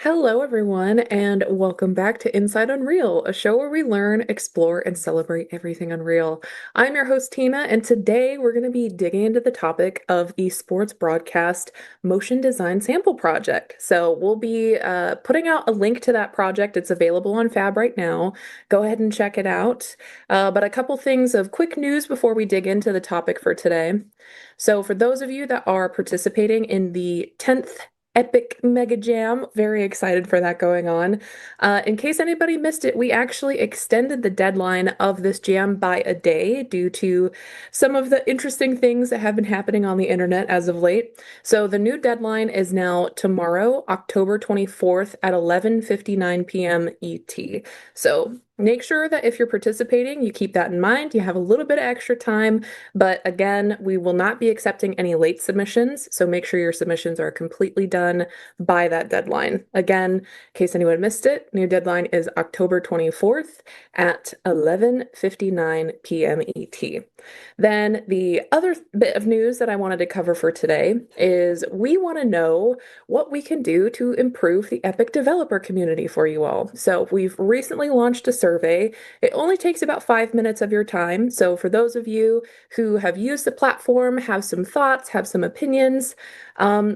Hello, everyone, and welcome back to Inside Unreal, a show where we learn, explore, and celebrate everything Unreal. I'm your host, Tina, and today we're going to be digging into the topic of the sports broadcast motion design sample project. So we'll be putting out a link to that project. It's available on Fab right now. Go ahead and check it out. But a couple things of quick news before we dig into the topic for today. So for those of you that are participating in the 10th Epic Mega Jam. Very excited for that going on. In case anybody missed it, we actually extended the deadline of this jam by a day due to some of the interesting things that have been happening on the internet as of late. So the new deadline is now tomorrow, October 24th at 11:59 p.m. ET. So make sure that if you're participating, you keep that in mind. You have a little bit of extra time, but again, we will not be accepting any late submissions, so make sure your submissions are completely done by that deadline. Again, in case anyone missed it, new deadline is October 24th at 11:59 p.m. ET. Then the other bit of news that I wanted to cover for today is we want to know what we can do to improve the Epic developer community for you all. So we've recently launched a survey. It only takes about 5 minutes of your time. So for those of you who have used the platform, have some thoughts, have some opinions,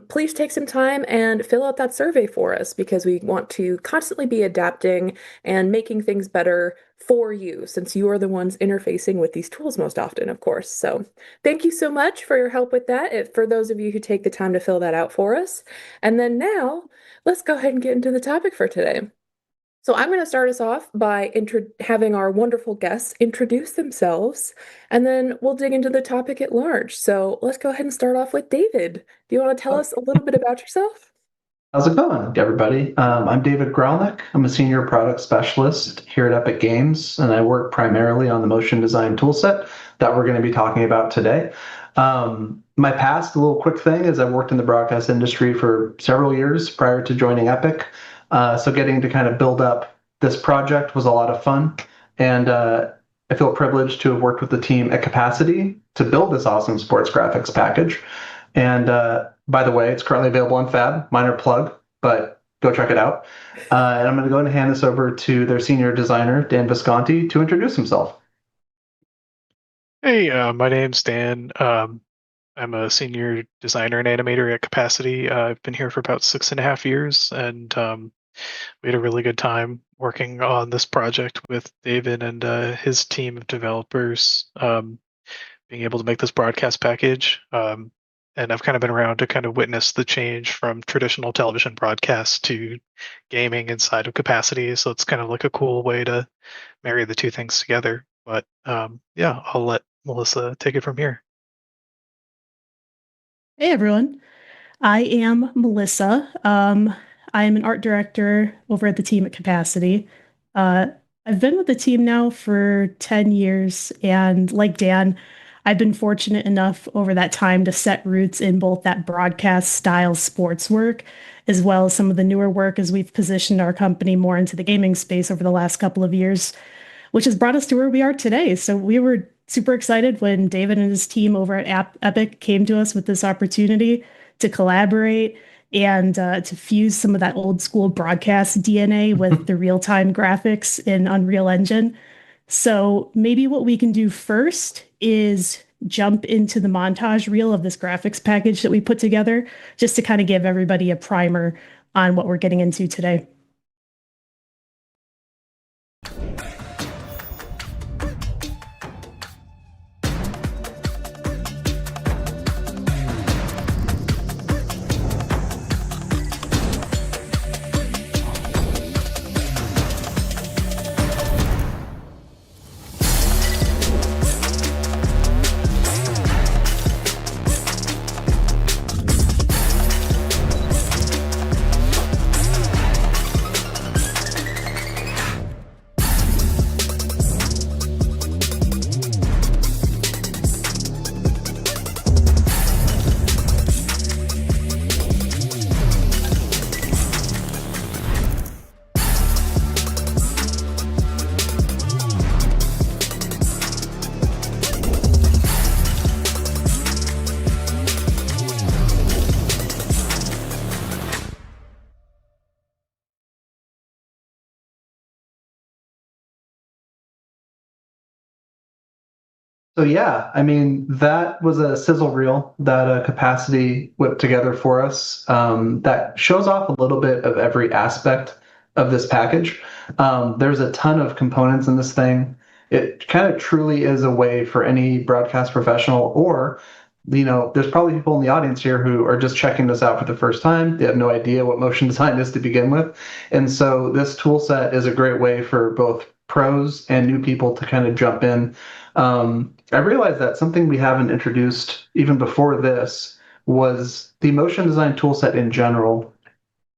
please take some time and fill out that survey for us because we want to constantly be adapting and making things better for you since you are the ones interfacing with these tools most often, of course. So thank you so much for your help with that, for those of you who take the time to fill that out for us. And then now, let's go ahead and get into the topic for today. So I'm going to start us off by having our wonderful guests introduce themselves, and then we'll dig into the topic at large. So let's go ahead and start off with David. Do you want to tell us a little bit about yourself? How's it going, everybody? I'm David Gralnick. I'm a senior product specialist here at Epic Games, and I work primarily on the motion design toolset that we're going to be talking about today. My past, a little quick thing, is I've worked in the broadcast industry for several years prior to joining Epic. So getting to kind of build up this project was a lot of fun. And I feel privileged to have worked with the team at Capacity to build this awesome sports graphics package. And by the way, it's currently available on Fab, minor plug, but go check it out. And I'm going to go ahead and hand this over to their senior designer, Dan Visconti, to introduce himself. Hey, my name's Dan. I'm a senior designer and animator at Capacity. I've been here for about 6.5 years, and we had a really good time working on this project with David and his team of developers, being able to make this broadcast package. And I've kind of been around to kind of witness the change from traditional television broadcasts to gaming inside of Capacity. So it's kind of like a cool way to marry the two things together. But yeah, I'll let Melissa take it from here. Hey everyone, I am Melissa. I am an art director over at the team at Capacity. I've been with the team now for 10 years, and like Dan, I've been fortunate enough over that time to set roots in both that broadcast style sports work, as well as some of the newer work as we've positioned our company more into the gaming space over the last couple of years, which has brought us to where we are today. So we were super excited when David and his team over at Epic came to us with this opportunity to collaborate and to fuse some of that old school broadcast DNA with the real-time graphics in Unreal Engine. So maybe what we can do first is jump into the montage reel of this graphics package that we put together, just to kind of give everybody a primer on what we're getting into today. So yeah, I mean that was a sizzle reel that Capacity whipped together for us. That shows off a little bit of every aspect of this package. There's a ton of components in this thing. It kind of truly is a way for any broadcast professional, or there's probably people in the audience here who are just checking this out for the first time. They have no idea what motion design is to begin with, and so this tool set is a great way for both pros and new people to kind of jump in. I realized that something we haven't introduced even before this was the motion design toolset in general.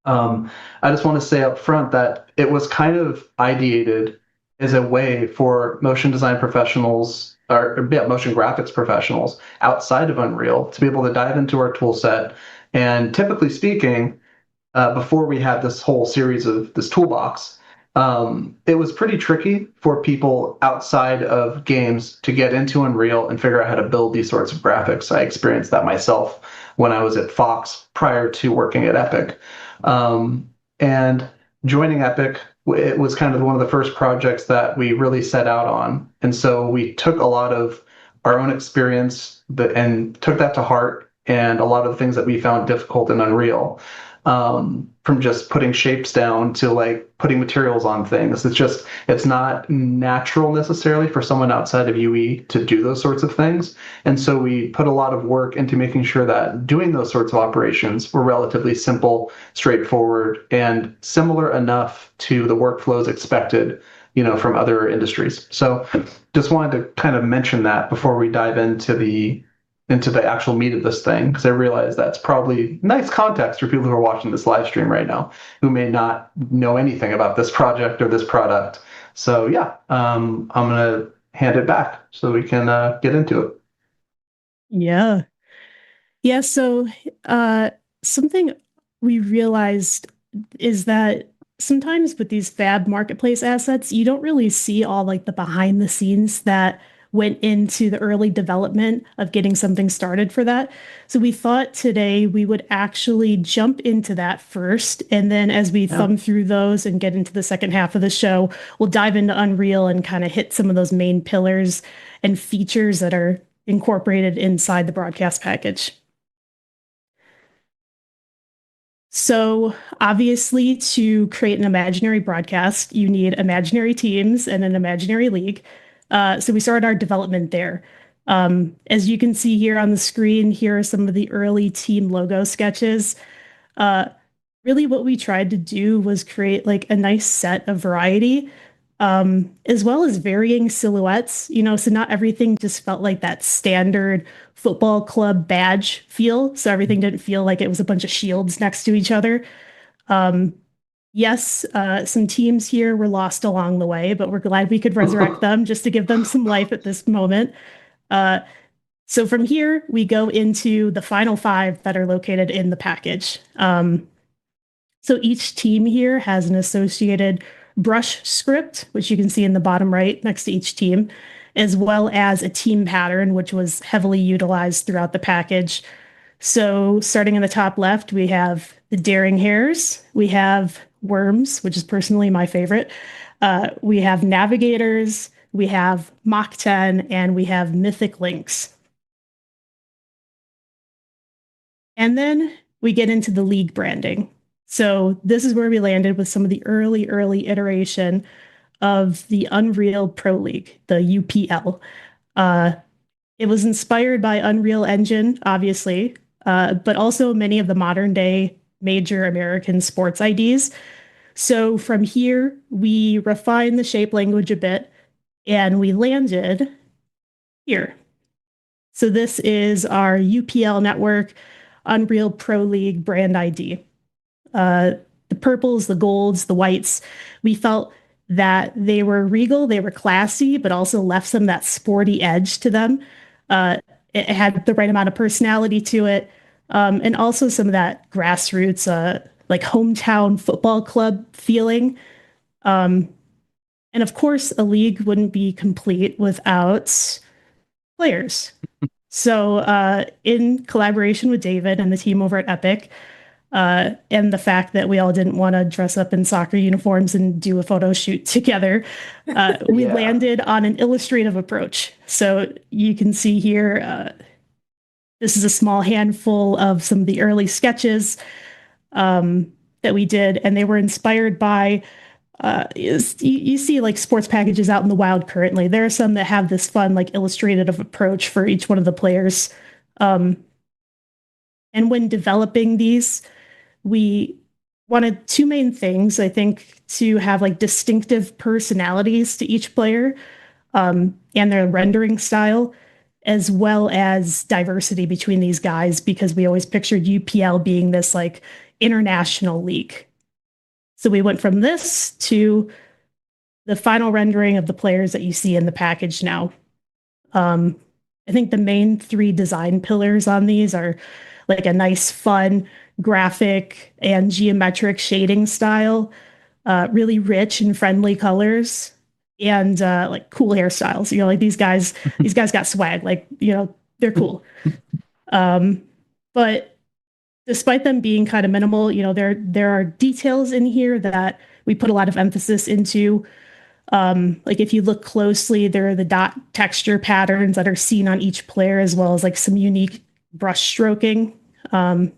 I just want to say up front that it was kind of ideated as a way for motion design professionals or yeah, motion graphics professionals outside of Unreal to be able to dive into our toolset. And typically speaking, before we had this whole series of this toolbox, it was pretty tricky for people outside of games to get into Unreal and figure out how to build these sorts of graphics. I experienced that myself when I was at Fox prior to working at Epic. And joining Epic, it was kind of one of the first projects that we really set out on. And so we took a lot of our own experience and took that to heart and a lot of the things that we found difficult in Unreal, from just putting shapes down to like putting materials on things. It's not natural necessarily for someone outside of UE to do those sorts of things. And so we put a lot of work into making sure that doing those sorts of operations were relatively simple, straightforward, and similar enough to the workflows expected, from other industries. So just wanted to kind of mention that before we dive into the actual meat of this thing, because I realize that's probably nice context for people who are watching this live stream right now who may not know anything about this project or this product. So yeah, I'm gonna hand it back so we can get into it. Yeah. Yeah, so something we realized is that sometimes with these fab marketplace assets, you don't really see all like the behind the scenes that went into the early development of getting something started for that. So we thought today we would actually jump into that first, and then as we Yeah. thumb through those and get into the second half of the show, we'll dive into Unreal and kind of hit some of those main pillars and features that are incorporated inside the broadcast package. So, obviously, to create an imaginary broadcast, you need imaginary teams and an imaginary league. So, we started our development there. As you can see here on the screen, here are some of the early team logo sketches. Uh, Really, what we tried to do was create like a nice set of variety, as well as varying silhouettes, so not everything just felt like that standard football club badge feel. So everything didn't feel like it was a bunch of shields next to each other. Um, yes, some teams here were lost along the way, but we're glad we could resurrect them just to give them some life at this moment. Uh, so from here, we go into the final five that are located in the package. So each team here has an associated brush script, which you can see in the bottom right next to each team, as well as a team pattern, which was heavily utilized throughout the package. So starting in the top left, we have the Daring Hares, we have Worms, which is personally my favorite. We have Navigators, we have Mach 10, and we have Mythic Lynx. And then we get into the league branding. So this is where we landed with some of the early iteration of the Unreal Pro League, the UPL. Uh, it was inspired by Unreal Engine, obviously, but also many of the modern day major American sports IDs. So from here, we refined the shape language a bit and we landed here. So this is our UPL network Unreal Pro League brand ID. The purples, the golds, the whites, we felt that they were regal, they were classy, but also left some of that sporty edge to them. It had the right amount of personality to it, and also some of that grassroots, like hometown football club feeling. Um, and of course, a league wouldn't be complete without players. So, in collaboration with David and the team over at Epic, and the fact that we all didn't want to dress up in soccer uniforms and do a photo shoot together, we Yeah. landed on an illustrative approach. So you can see here, this is a small handful of some of the early sketches that we did, and they were inspired by you see like sports packages out in the wild currently. There are some that have this fun like illustrative approach for each one of the players. Um, and when developing these, we wanted two main things, I think, to have like distinctive personalities to each player and their rendering style, as well as diversity between these guys, because we always pictured UPL being this like international league. So we went from this to the final rendering of the players that you see in the package now. Um, I think the main three design pillars on these are like a nice, fun graphic and geometric shading style, really rich and friendly colors, and like cool hairstyles. You know, like these guys got swag. Like, you know, they're cool. Um, but despite them being kind of minimal, you know, there are details in here that we put a lot of emphasis into. Like if you look closely, there are the dot texture patterns that are seen on each player, as well as like some unique brush stroking. Um,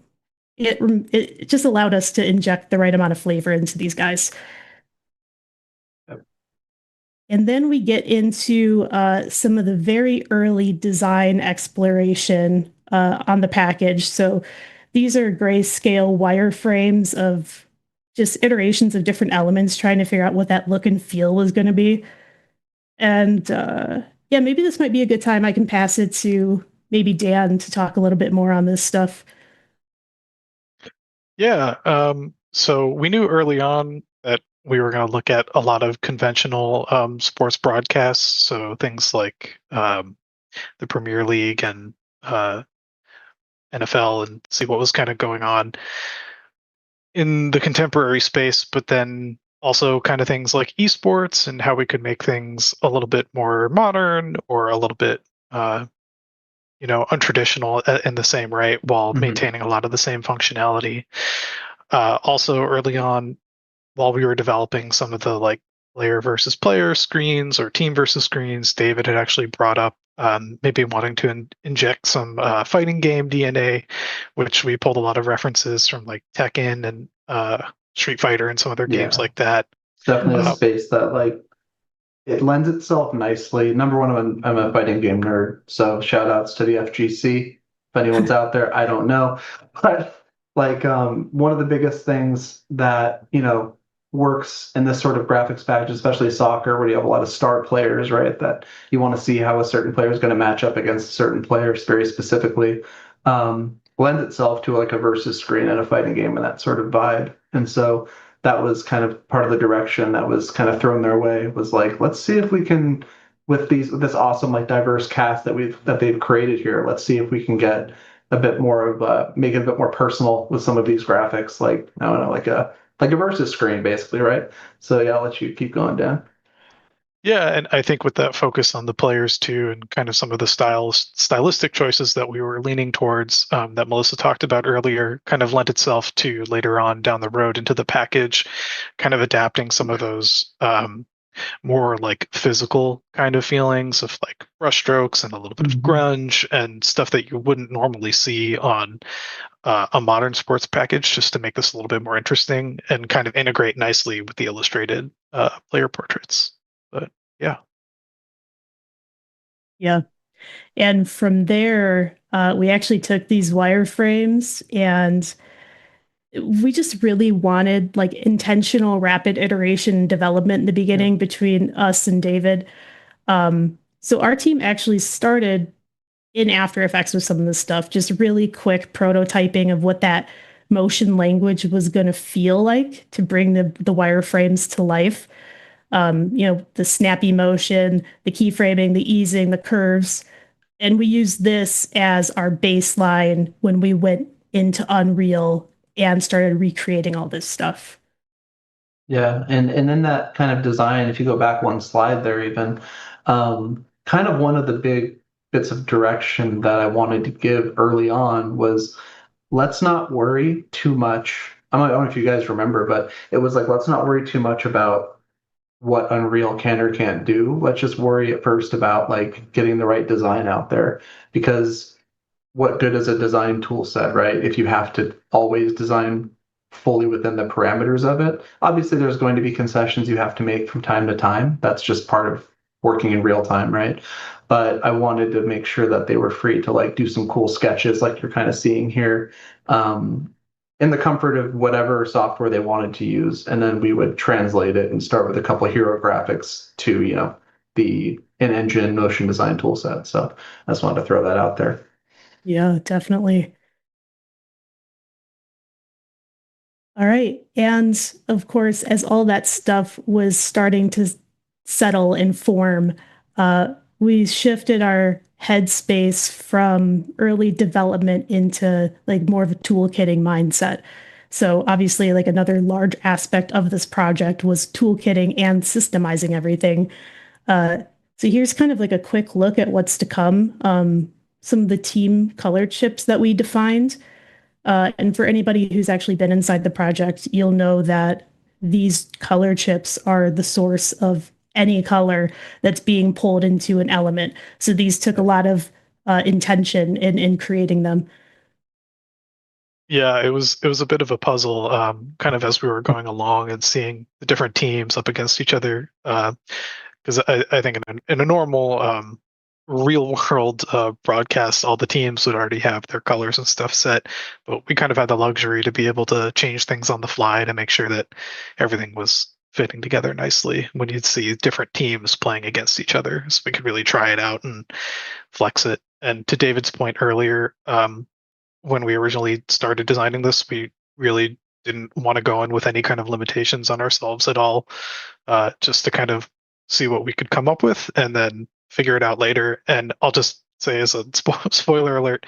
it just allowed us to inject the right amount of flavor into these guys. Yep. And then we get into some of the very early design exploration on the package. So these are grayscale wireframes of just iterations of different elements, trying to figure out what that look and feel was going to be. And yeah, maybe this might be a good time I can pass it to maybe Dan to talk a little bit more on this stuff. Yeah. So we knew early on that we were going to look at a lot of conventional sports broadcasts. So things like the Premier League and NFL, and see what was kind of going on in the contemporary space, but then also kind of things like esports and how we could make things a little bit more modern or a little bit untraditional in the same right, while maintaining a lot of the same functionality. Also early on, while we were developing some of the like player versus player screens or team versus screens, David had actually brought up maybe wanting to inject some fighting game DNA, which we pulled a lot of references from like Tekken and Street Fighter and some other games Yeah. like that. It's definitely a space that like it lends itself nicely. Number one, I'm a fighting game nerd, so shout outs to the FGC. If anyone's out there, I don't know. But like one of the biggest things that, works in this sort of graphics package, especially soccer, where you have a lot of star players, right? That you want to see how a certain player is going to match up against a certain player very specifically, lends itself to like a versus screen in a fighting game and that sort of vibe. And so that was kind of part of the direction that was kind of thrown their way, was like, let's see if we can, with this awesome like diverse cast that they've created here, let's see if we can get a bit more of make it a bit more personal with some of these graphics, like I don't know, like a versus screen basically, right? So yeah, I'll let you keep going, Dan. Yeah, and I think with that focus on the players too, and kind of some of the stylistic choices that we were leaning towards, that Melissa talked about earlier, kind of lent itself to later on down the road into the package, kind of adapting some of those more like physical kind of feelings of like brushstrokes and a little bit of grunge and stuff that you wouldn't normally see on a modern sports package, just to make this a little bit more interesting and kind of integrate nicely with the illustrated player portraits. But yeah. Yeah. And from there, we actually took these wireframes and we just really wanted like intentional rapid iteration and development in the beginning between us and David. So our team actually started in After Effects with some of this stuff, just really quick prototyping of what that motion language was going to feel like to bring the wireframes to life. The snappy motion, the keyframing, the easing, the curves. And we used this as our baseline when we went into Unreal and started recreating all this stuff. Yeah, and in that kind of design, if you go back one slide there even, kind of one of the big bits of direction that I wanted to give early on was let's not worry too much. I don't know if you guys remember, but it was like, let's not worry too much about what Unreal can or can't do. Let's just worry at first about like getting the right design out there, because what good is a design tool set, right? If you have to always design fully within the parameters of it. Obviously, there's going to be concessions you have to make from time to time. That's just part of working in real time, right? But I wanted to make sure that they were free to like do some cool sketches like you're kind of seeing here. Um, in the comfort of whatever software they wanted to use, and then we would translate it and start with a couple of hero graphics to, the in-engine motion design tool set. So I just wanted to throw that out there. Yeah, definitely. All right. And of course, as all that stuff was starting to settle and form, we shifted our headspace from early development into like more of a toolkitting mindset. So obviously, like another large aspect of this project was toolkitting and systemizing everything. Uh, so here's kind of like a quick look at what's to come. Some of the team color chips that we defined. And for anybody who's actually been inside the project, you'll know that these color chips are the source of any color that's being pulled into an element. So these took a lot of intention in creating them. Yeah, it was a bit of a puzzle, kind of as we were going along and seeing the different teams up against each other. Because I think in a normal real world broadcast, all the teams would already have their colors and stuff set, but we kind of had the luxury to be able to change things on the fly to make sure that everything was fitting together nicely when you'd see different teams playing against each other. So we could really try it out and flex it. And to David's point earlier, when we originally started designing this, we really didn't want to go in with any kind of limitations on ourselves at all, just to kind of see what we could come up with and then figure it out later. And I'll just say, as a spoiler alert,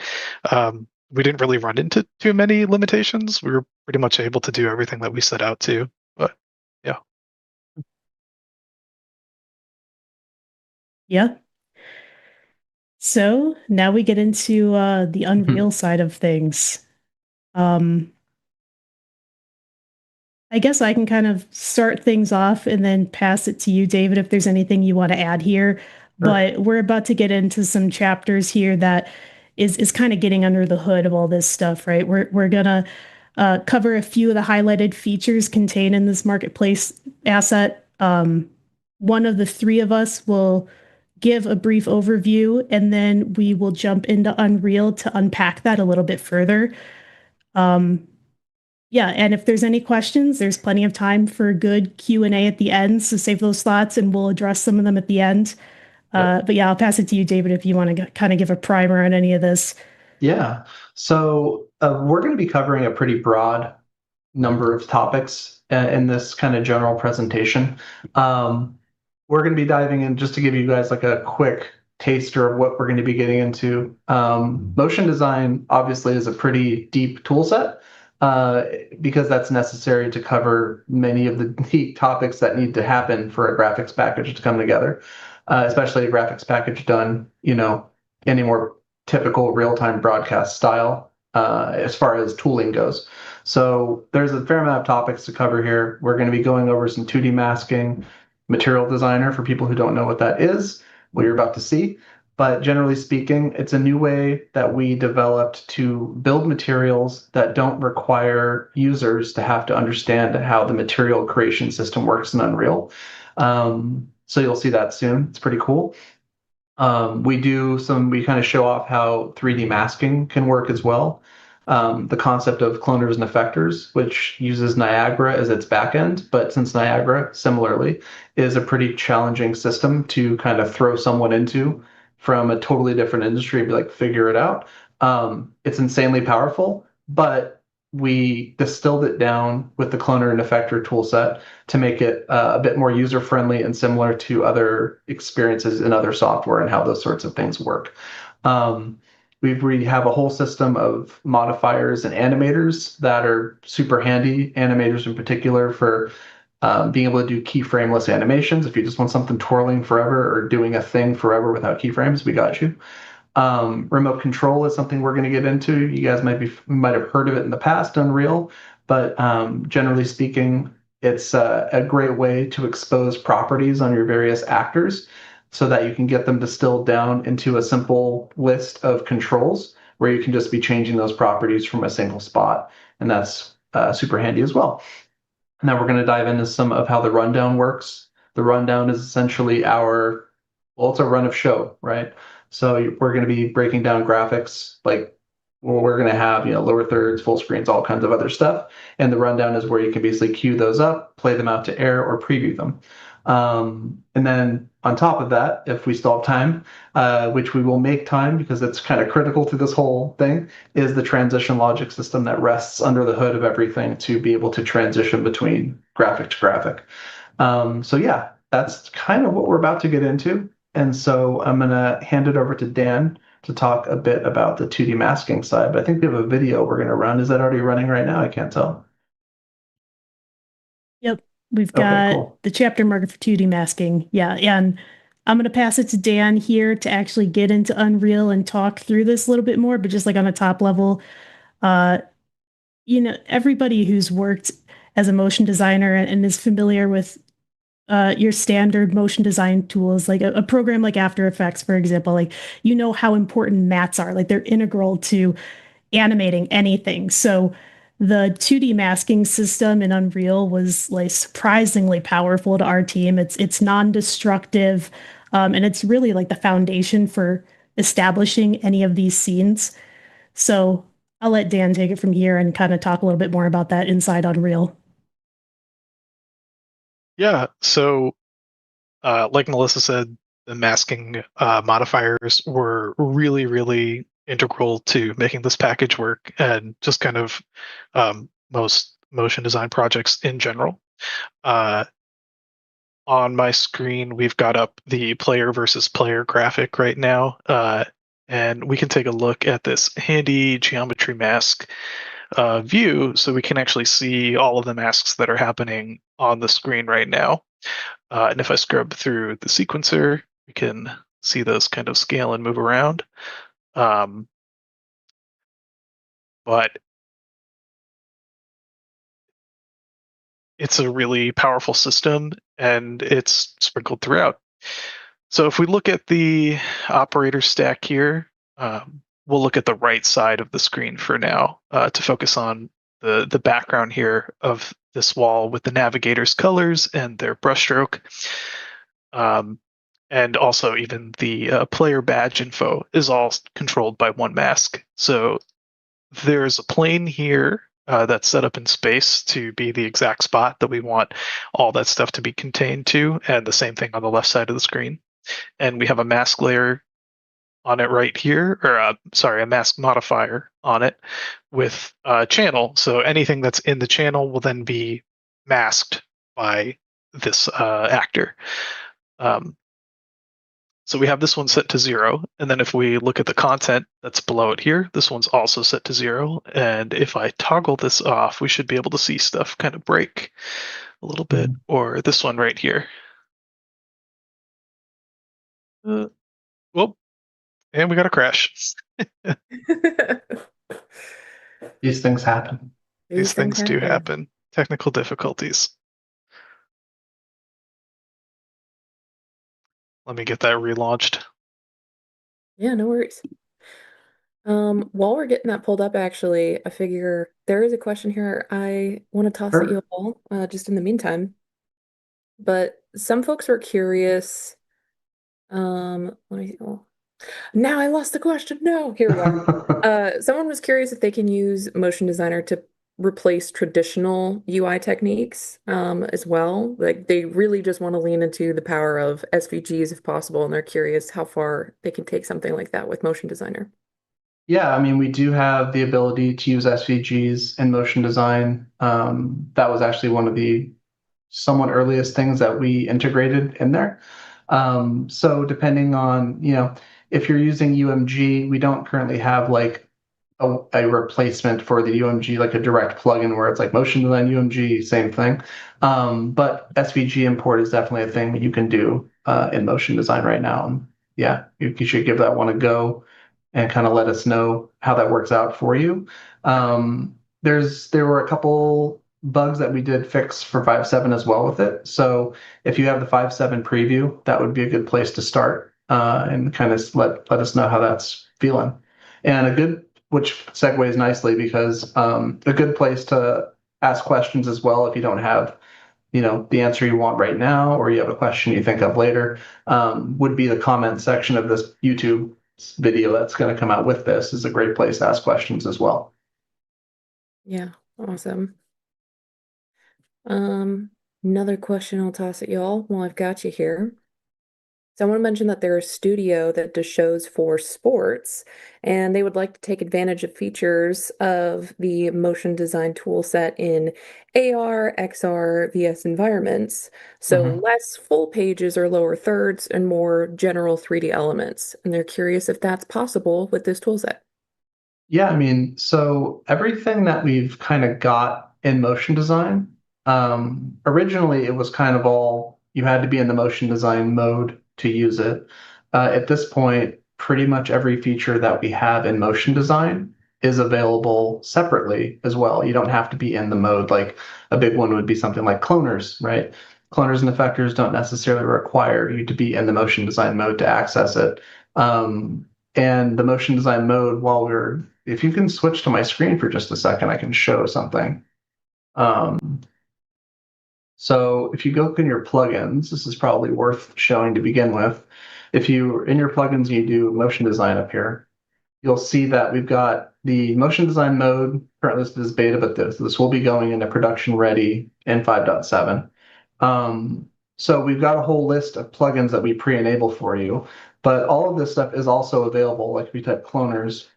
we didn't really run into too many limitations. We were pretty much able to do everything that we set out to. But yeah. Yeah. So now we get into the Unreal side of things. Um, I guess I can kind of start things off and then pass it to you, David, if there's anything you want to add here. Sure. But we're about to get into some chapters here that is kind of getting under the hood of all this stuff, right? We're gonna cover a few of the highlighted features contained in this marketplace asset. One of the three of us will give a brief overview, and then we will jump into Unreal to unpack that a little bit further. Um, yeah, and if there's any questions, there's plenty of time for a good Q&A at the end, so save those slots and we'll address some of them at the end. Yep. But yeah, I'll pass it to you, David, if you want to kind of give a primer on any of this. Yeah. So we're going to be covering a pretty broad number of topics in this kind of general presentation. Um, we're going to be diving in just to give you guys like a quick taster of what we're going to be getting into. Motion design obviously is a pretty deep tool set, because that's necessary to cover many of the deep topics that need to happen for a graphics package to come together, especially a graphics package done, any more typical real-time broadcast style, as far as tooling goes. So there's a fair amount of topics to cover here. We're going to be going over some 2D masking, material designer for people who don't know what that is, what you're about to see. But generally speaking, it's a new way that we developed to build materials that don't require users to have to understand how the material creation system works in Unreal. So you'll see that soon. It's pretty cool. We kind of show off how 3D masking can work as well. The concept of cloners and effectors, which uses Niagara as its backend, but since Niagara, similarly, is a pretty challenging system to kind of throw someone into from a totally different industry and be like, figure it out. It's insanely powerful, but we distilled it down with the cloner and effector toolset to make it a bit more user friendly and similar to other experiences in other software and how those sorts of things work. We have a whole system of modifiers and animators that are super handy, animators in particular for being able to do keyframeless animations. If you just want something twirling forever or doing a thing forever without keyframes, we got you. Remote control is something we're going to get into. You guys might have heard of it in the past, Unreal, but generally speaking, it's a great way to expose properties on your various actors so that you can get them distilled down into a simple list of controls where you can just be changing those properties from a single spot. And that's super handy as well. Now we're going to dive into some of how the rundown works. The rundown is essentially well, it's a run of show, right? So we're going to be breaking down graphics like well, we're going to have, lower thirds, full screens, all kinds of other stuff. And the rundown is where you can basically queue those up, play them out to air, or preview them. And then on top of that, if we still have time, which we will make time because it's kind of critical to this whole thing, is the transition logic system that rests under the hood of everything to be able to transition between graphic to graphic. So yeah, that's kind of what we're about to get into. And so I'm going to hand it over to Dan to talk a bit about the 2D masking side. But I think we have a video we're going to run. Is that already running right now? I can't tell. Yep. We've Okay, got cool. the chapter marker for 2D masking. Yeah. And I'm going to pass it to Dan here to actually get into Unreal and talk through this a little bit more, but just like on a top level, uh, everybody who's worked as a motion designer and is familiar with your standard motion design tools, like a program like After Effects, for example, like how important mats are, like they're integral to animating anything. So the 2D masking system in Unreal was like surprisingly powerful to our team. It's non-destructive, and it's really like the foundation for establishing any of these scenes. So I'll let Dan take it from here and kind of talk a little bit more about that inside Unreal. Yeah. So, like Melissa said, the masking modifiers were really, really integral to making this package work and just kind of most motion design projects in general. Uh, on my screen, we've got up the player versus player graphic right now. And we can take a look at this handy geometry mask view so we can actually see all of the masks that are happening on the screen right now. And if I scrub through the sequencer, we can see those kind of scale and move around. But it's a really powerful system and it's sprinkled throughout. So if we look at the operator stack here, we'll look at the right side of the screen for now to focus on the background here of this wall with the navigator's colors and their brushstroke. And also even the player badge info is all controlled by one mask. So there's a plane here that's set up in space to be the exact spot that we want all that stuff to be contained to, and the same thing on the left side of the screen. And we have a mask layer on it right here, or sorry, a mask modifier on it with a channel. So anything that's in the channel will then be masked by this actor. So we have this one set to 0, and then if we look at the content that's below it here, this one's also set to 0. And if I toggle this off, we should be able to see stuff kind of break a little bit, or this one right here. Well, and we got a crash. These things happen. These things do happen. Technical difficulties. Let me get that relaunched. Yeah, no worries. While we're getting that pulled up, actually, I figure there is a question here I want to toss at you Sure. all, just in the meantime. But some folks were curious. Let me, oh, now I lost the question. No, here we are. Someone was curious if they can use Motion Designer to replace traditional UI techniques, as well. Like they really just want to lean into the power of SVGs if possible, and they're curious how far they can take something like that with Motion Designer. Yeah, I mean, we do have the ability to use SVGs in motion design. That was actually one of the somewhat earliest things that we integrated in there. So depending on, if you're using UMG, we don't currently have like a replacement for the UMG, like a direct plugin where it's like motion design UMG, same thing. But SVG import is definitely a thing that you can do in motion design right now. And yeah, you should give that one a go. and kind of let us know how that works out for you. There were a couple bugs that we did fix for 5.7 as well with it. So if you have the 5.7 preview, that would be a good place to start and kind of let us know how that's feeling. And which segues nicely because a good place to ask questions as well if you don't have the answer you want right now, or you have a question you think of later, would be the comment section of this YouTube video that's going to come out with this is a great place to ask questions as well. Yeah, awesome. Another question I'll toss at y'all while I've got you here. Someone mentioned that they're a studio that does shows for sports, and they would like to take advantage of features of the motion design tool set in AR, XR, VS environments. So less full pages or lower thirds and more general 3D elements. And they're curious if that's possible with this tool set. Yeah, I mean, so everything that we've kind of got in motion design, originally it was kind of all you had to be in the motion design mode to use it. At this point, pretty much every feature that we have in motion design is available separately as well. You don't have to be in the mode. Like a big one would be something like cloners, right? Cloners and effectors don't necessarily require you to be in the motion design mode to access it. And the motion design mode, if you can switch to my screen for just a second, I can show something. So if you go in your plugins, this is probably worth showing to begin with. If you in your plugins, you do motion design up here, you'll see that we've got the motion design mode currently listed as beta, but this will be going into production ready in 5.7. So we've got a whole list of plugins that we pre-enable for you, but all of this stuff is also available. Like if we type cloners,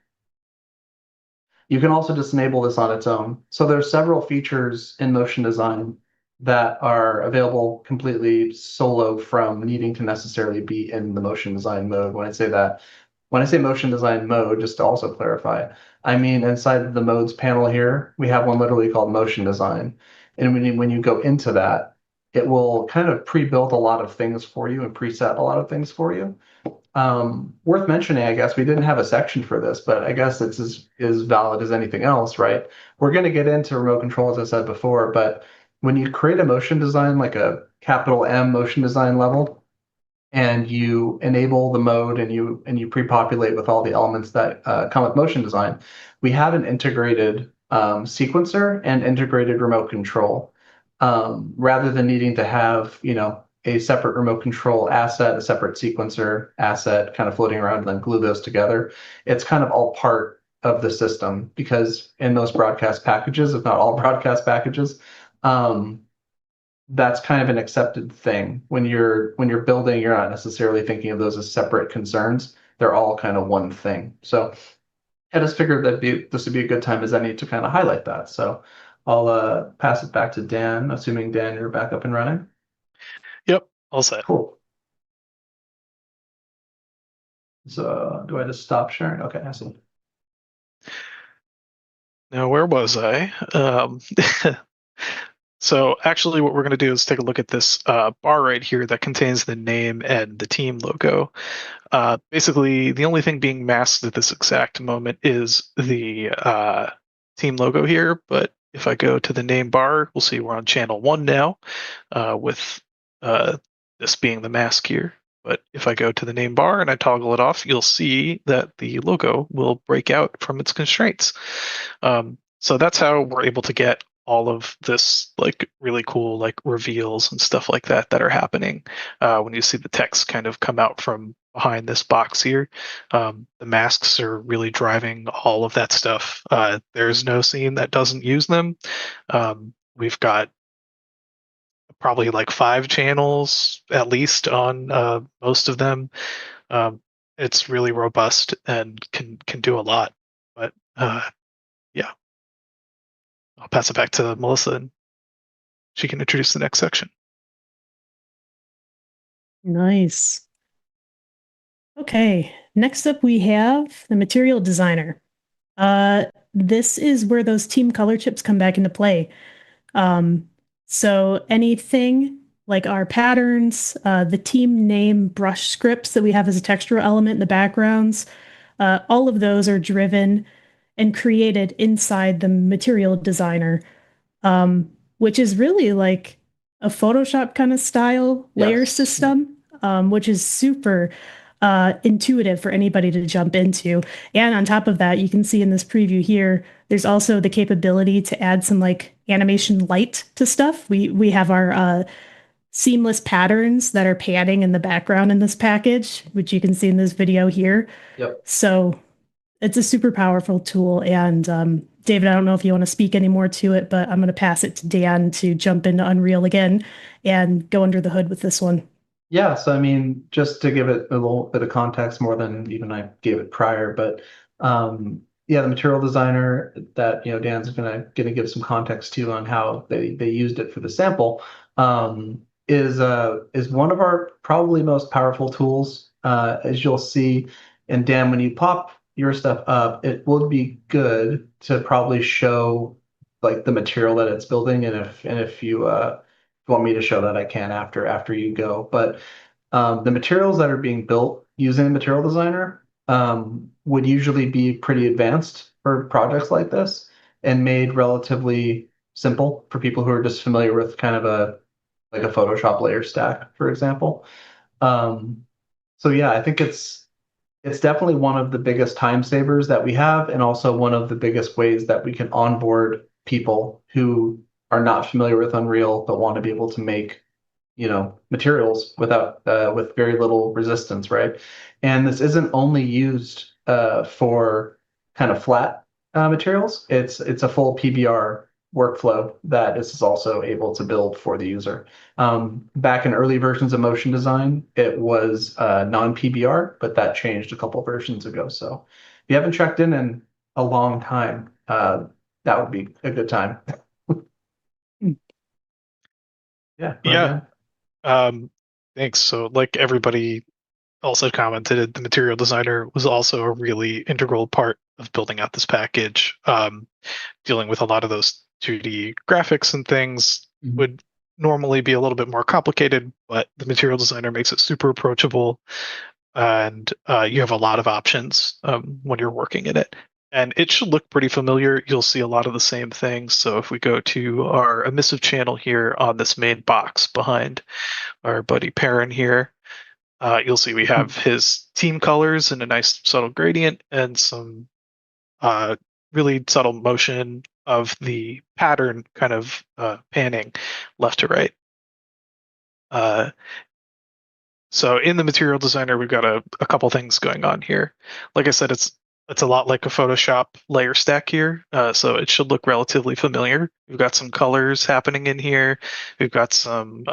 you can also just enable this on its own. So there's several features in motion design that are available completely solo from needing to necessarily be in the motion design mode. When I say motion design mode, just to also clarify, I mean inside the modes panel here, we have one literally called motion design. And when you go into that, it will kind of pre-build a lot of things for you and preset a lot of things for you. Worth mentioning, I guess we didn't have a section for this, but I guess it's as valid as anything else, right? We're going to get into remote control, as I said before, but when you create a motion design, like a capital M motion design level, and you enable the mode and you pre-populate with all the elements that come with motion design, we have an integrated sequencer and integrated remote control. Rather than needing to have, a separate remote control asset, a separate sequencer asset kind of floating around and then glue those together. It's kind of all part of the system because in those broadcast packages, if not all broadcast packages, that's kind of an accepted thing. When you're building, you're not necessarily thinking of those as separate concerns. They're all kind of one thing. So I just figured this would be a good time as any to kind of highlight that. So I'll pass it back to Dan, assuming Dan, you're back up and running. Yep, all set. Cool. So do I just stop sharing? Okay, I see. Now, where was I? So actually what we're going to do is take a look at this bar right here that contains the name and the team logo. Basically, the only thing being masked at this exact moment is the team logo here, but if I go to the name bar, we'll see we're on channel 1 now, with this being the mask here. But if I go to the name bar and I toggle it off, you'll see that the logo will break out from its constraints. So that's how we're able to get all of this like really cool like reveals and stuff like that that are happening when you see the text kind of come out from behind this box here. The masks are really driving all of that stuff. There's no scene that doesn't use them. We've got probably like 5 channels at least on most of them. It's really robust and can do a lot. But yeah, I'll pass it back to Melissa and she can introduce the next section. Nice. Okay, next up we have the material designer. This is where those team color chips come back into play. So anything like our patterns, the team name brush scripts that we have as a textural element in the backgrounds, All of those are driven and created inside the material designer, which is really like a Photoshop kind of style layer Yes. system, which is super intuitive for anybody to jump into. And on top of that, you can see in this preview here, there's also the capability to add some like animation light to stuff. We have our seamless patterns that are panning in the background in this package, which you can see in this video here. Yep. So it's a super powerful tool. And David, I don't know if you want to speak any more to it, but I'm going to pass it to Dan to jump into Unreal again and go under the hood with this one. Yeah, so I mean, just to give it a little bit of context more than even I gave it prior, but yeah, the material designer that Dan's gonna give some context to on how they used it for the sample is one of our probably most powerful tools. As you'll see, and Dan, when you pop your stuff up, it would be good to probably show like the material that it's building, and if you want me to show that, I can after you go. But the materials that are being built using a material designer would usually be pretty advanced for projects like this and made relatively simple for people who are just familiar with kind of a Photoshop layer stack, for example. So yeah, I think it's definitely one of the biggest time savers that we have, and also one of the biggest ways that we can onboard people who are not familiar with Unreal but want to be able to make materials with very little resistance, right? And this isn't only used for kind of flat materials. It's a full PBR workflow that this is also able to build for the user. Back in early versions of motion design, it was non-PBR, but that changed a couple versions ago. So if you haven't checked in a long time, that would be a good time. Yeah. Yeah. Thanks. So, like everybody also commented, the material designer was also a really integral part of building out this package. Dealing with a lot of those 2D graphics and things would normally be a little bit more complicated, but the material designer makes it super approachable, and you have a lot of options when you're working in it. And it should look pretty familiar. You'll see a lot of the same things. So if we go to our emissive channel here on this main box behind our buddy Perrin here, you'll see we have his team colors and a nice subtle gradient and some really subtle motion of the pattern kind of panning left to right. So in the material designer, we've got a couple things going on here. Like I said, it's a lot like a Photoshop layer stack here, so it should look relatively familiar. We've got some colors happening in here. We've got some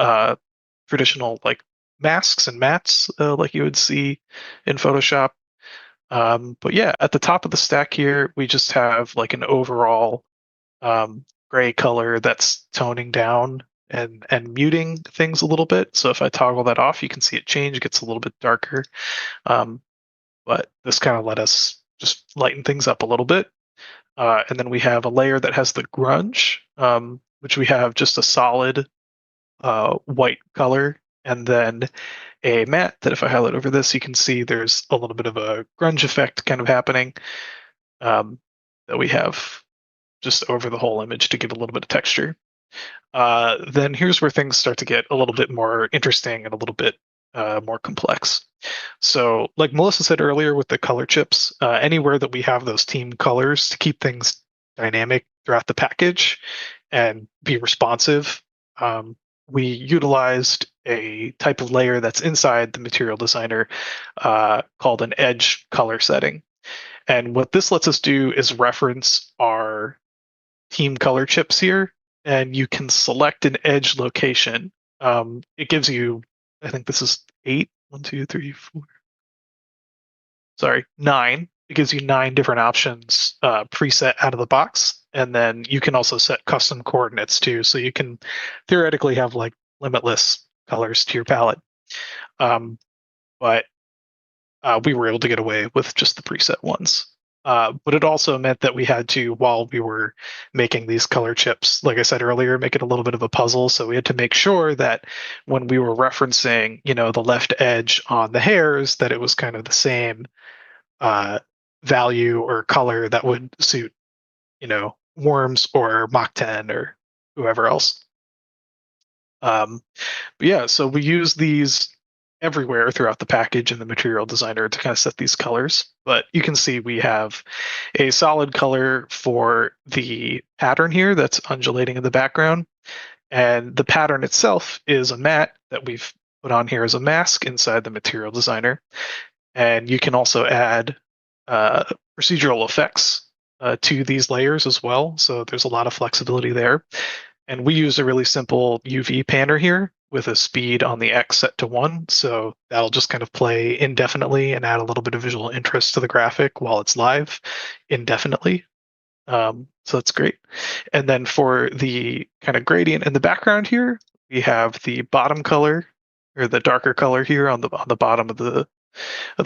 traditional like masks and mats like you would see in Photoshop. But yeah, at the top of the stack here, we just have like an overall gray color that's toning down and muting things a little bit. So if I toggle that off, you can see it change. It gets a little bit darker. But this kind of let us just lighten things up a little bit. And then we have a layer that has the grunge, which we have just a solid white color, and then a matte that if I highlight over this, you can see there's a little bit of a grunge effect kind of happening that we have just over the whole image to give a little bit of texture. Then here's where things start to get a little bit more interesting and a little bit more complex. So like Melissa said earlier with the color chips, anywhere that we have those team colors to keep things dynamic throughout the package and be responsive, we utilized a type of layer that's inside the material designer called an edge color setting. And what this lets us do is reference our team color chips here, and you can select an edge location. It gives you, I think this is 8, 1, 2, 3, 4. Sorry, 9. It gives you 9 different options preset out of the box. And then you can also set custom coordinates too. So you can theoretically have like limitless colors to your palette. But we were able to get away with just the preset ones. But it also meant that we had to, while we were making these color chips, like I said earlier, make it a little bit of a puzzle. So we had to make sure that when we were referencing, the left edge on the hairs, that it was kind of the same value or color that would suit, Worms or Mach 10 or whoever else. But yeah, so we use these everywhere throughout the package in the material designer to kind of set these colors. But you can see we have a solid color for the pattern here that's undulating in the background. And the pattern itself is a matte that we've put on here as a mask inside the material designer. And you can also add procedural effects to these layers as well. So there's a lot of flexibility there. And we use a really simple UV panner here with a speed on the X set to 1. So that'll just kind of play indefinitely and add a little bit of visual interest to the graphic while it's live indefinitely. So that's great. And then for the kind of gradient in the background here, we have the bottom color or the darker color here on the bottom of the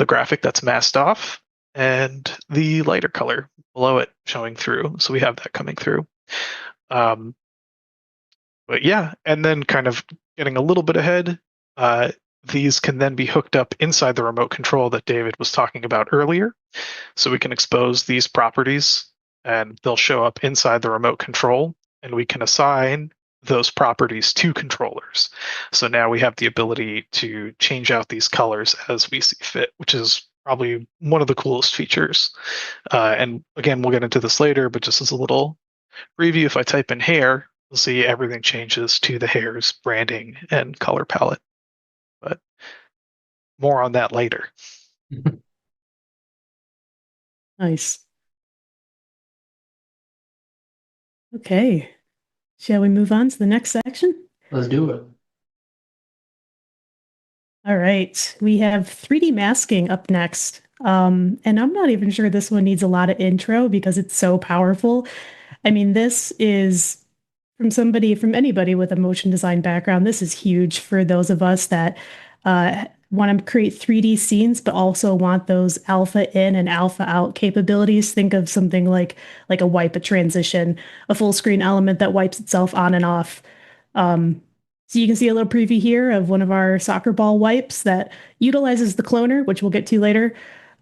graphic that's masked off, and the lighter color below it showing through. So we have that coming through. But yeah, and then kind of getting a little bit ahead, these can then be hooked up inside the remote control that David was talking about earlier. So we can expose these properties and they'll show up inside the remote control, and we can assign those properties to controllers. So now we have the ability to change out these colors as we see fit, which is probably one of the coolest features. And again, we'll get into this later, but just as a little preview, if I type in hair, you'll see everything changes to the hair's branding and color palette. But more on that later. Nice. Okay. Shall we move on to the next section? Let's do it. All right. We have 3D masking up next. And I'm not even sure this one needs a lot of intro because it's so powerful. I mean, this is from anybody with a motion design background. This is huge for those of us that want to create 3D scenes, but also want those alpha in and alpha out capabilities. Think of something like a wipe, a transition, a full screen element that wipes itself on and off. So you can see a little preview here of one of our soccer ball wipes that utilizes the cloner, which we'll get to later.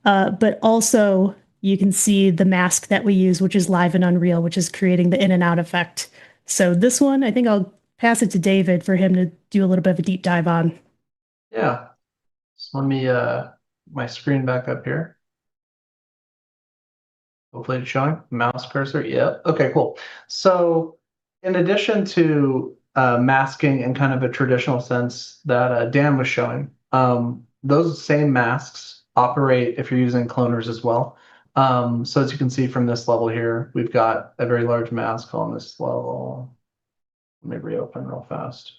But also you can see the mask that we use, which is live in Unreal, which is creating the in and out effect. So this one, I think I'll pass it to David for him to do a little bit of a deep dive on. Yeah. So let me my screen back up here. Hopefully it's showing. Mouse cursor. Yeah. Okay, cool. So in addition to masking in kind of a traditional sense that Dan was showing, those same masks operate if you're using cloners as well. So as you can see from this level here, we've got a very large mask on this level. Let me reopen real fast.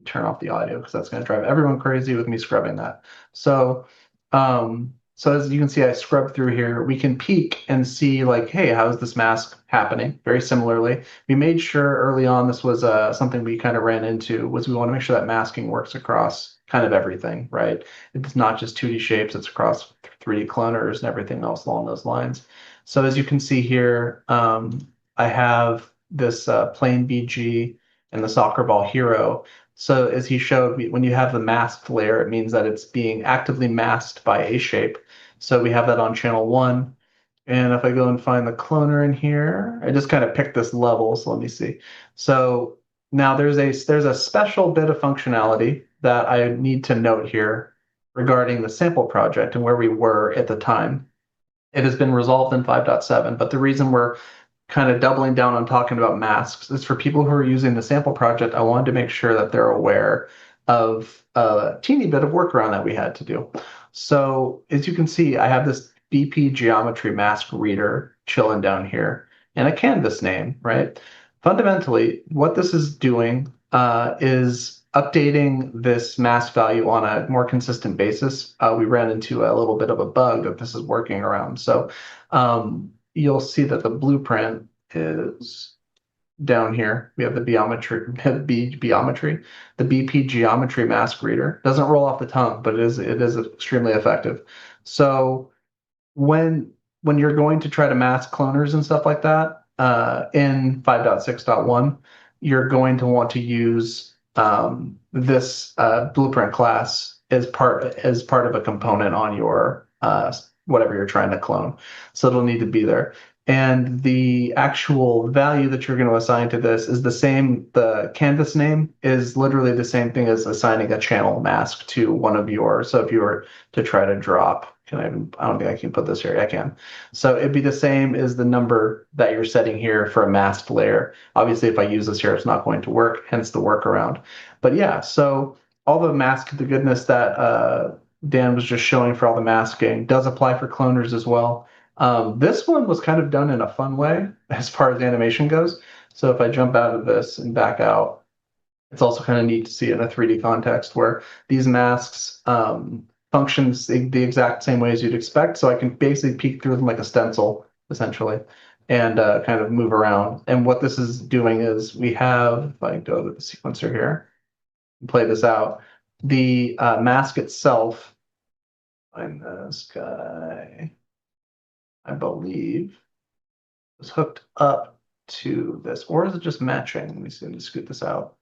Turn off the audio because that's going to drive everyone crazy with me scrubbing that. So as you can see, I scrub through here. We can peek and see like, hey, how is this mask happening? Very similarly, we made sure early on this was something we kind of ran into was we want to make sure that masking works across kind of everything, right? It's not just 2D shapes, it's across 3D cloners and everything else along those lines. So as you can see here, I have this plain BG and the soccer ball hero. So as he showed me, when you have the masked layer, it means that it's being actively masked by a shape. So we have that on channel 1. And if I go and find the cloner in here, I just kind of picked this level. So let me see. So now there's a special bit of functionality that I need to note here regarding the sample project and where we were at the time. It has been resolved in 5.7, but the reason we're kind of doubling down on talking about masks is for people who are using the sample project, I wanted to make sure that they're aware of a teeny bit of workaround that we had to do. So as you can see, I have this BP geometry mask reader chilling down here and a canvas name, right? Fundamentally, what this is doing is updating this mask value on a more consistent basis. We ran into a little bit of a bug that this is working around. So you'll see that the blueprint is down here. We have the BP geometry mask reader. Doesn't roll off the tongue, but it is extremely effective. So when you're going to try to mask cloners and stuff like that in 5.6.1, you're going to want to use this blueprint class as part of a component on your whatever you're trying to clone. So it'll need to be there. And the actual value that you're going to assign to this is the same. The canvas name is literally the same thing as assigning a channel mask to one of yours. So if you were to try to drop, I don't think I can put this here. I can. So it'd be the same as the number that you're setting here for a masked layer. Obviously, if I use this here, it's not going to work, hence the workaround. But yeah, so all the goodness that Dan was just showing for all the masking does apply for cloners as well. This one was kind of done in a fun way as far as animation goes. So if I jump out of this and back out, it's also kind of neat to see it in a 3D context where these masks functions the exact same way as you'd expect. So I can basically peek through them like a stencil, essentially, and kind of move around. And what this is doing is we have, if I go to the sequencer here and play this out, the mask itself, find this guy, I believe, is hooked up to this, or is it just matching? Let me see, let me scoot this out.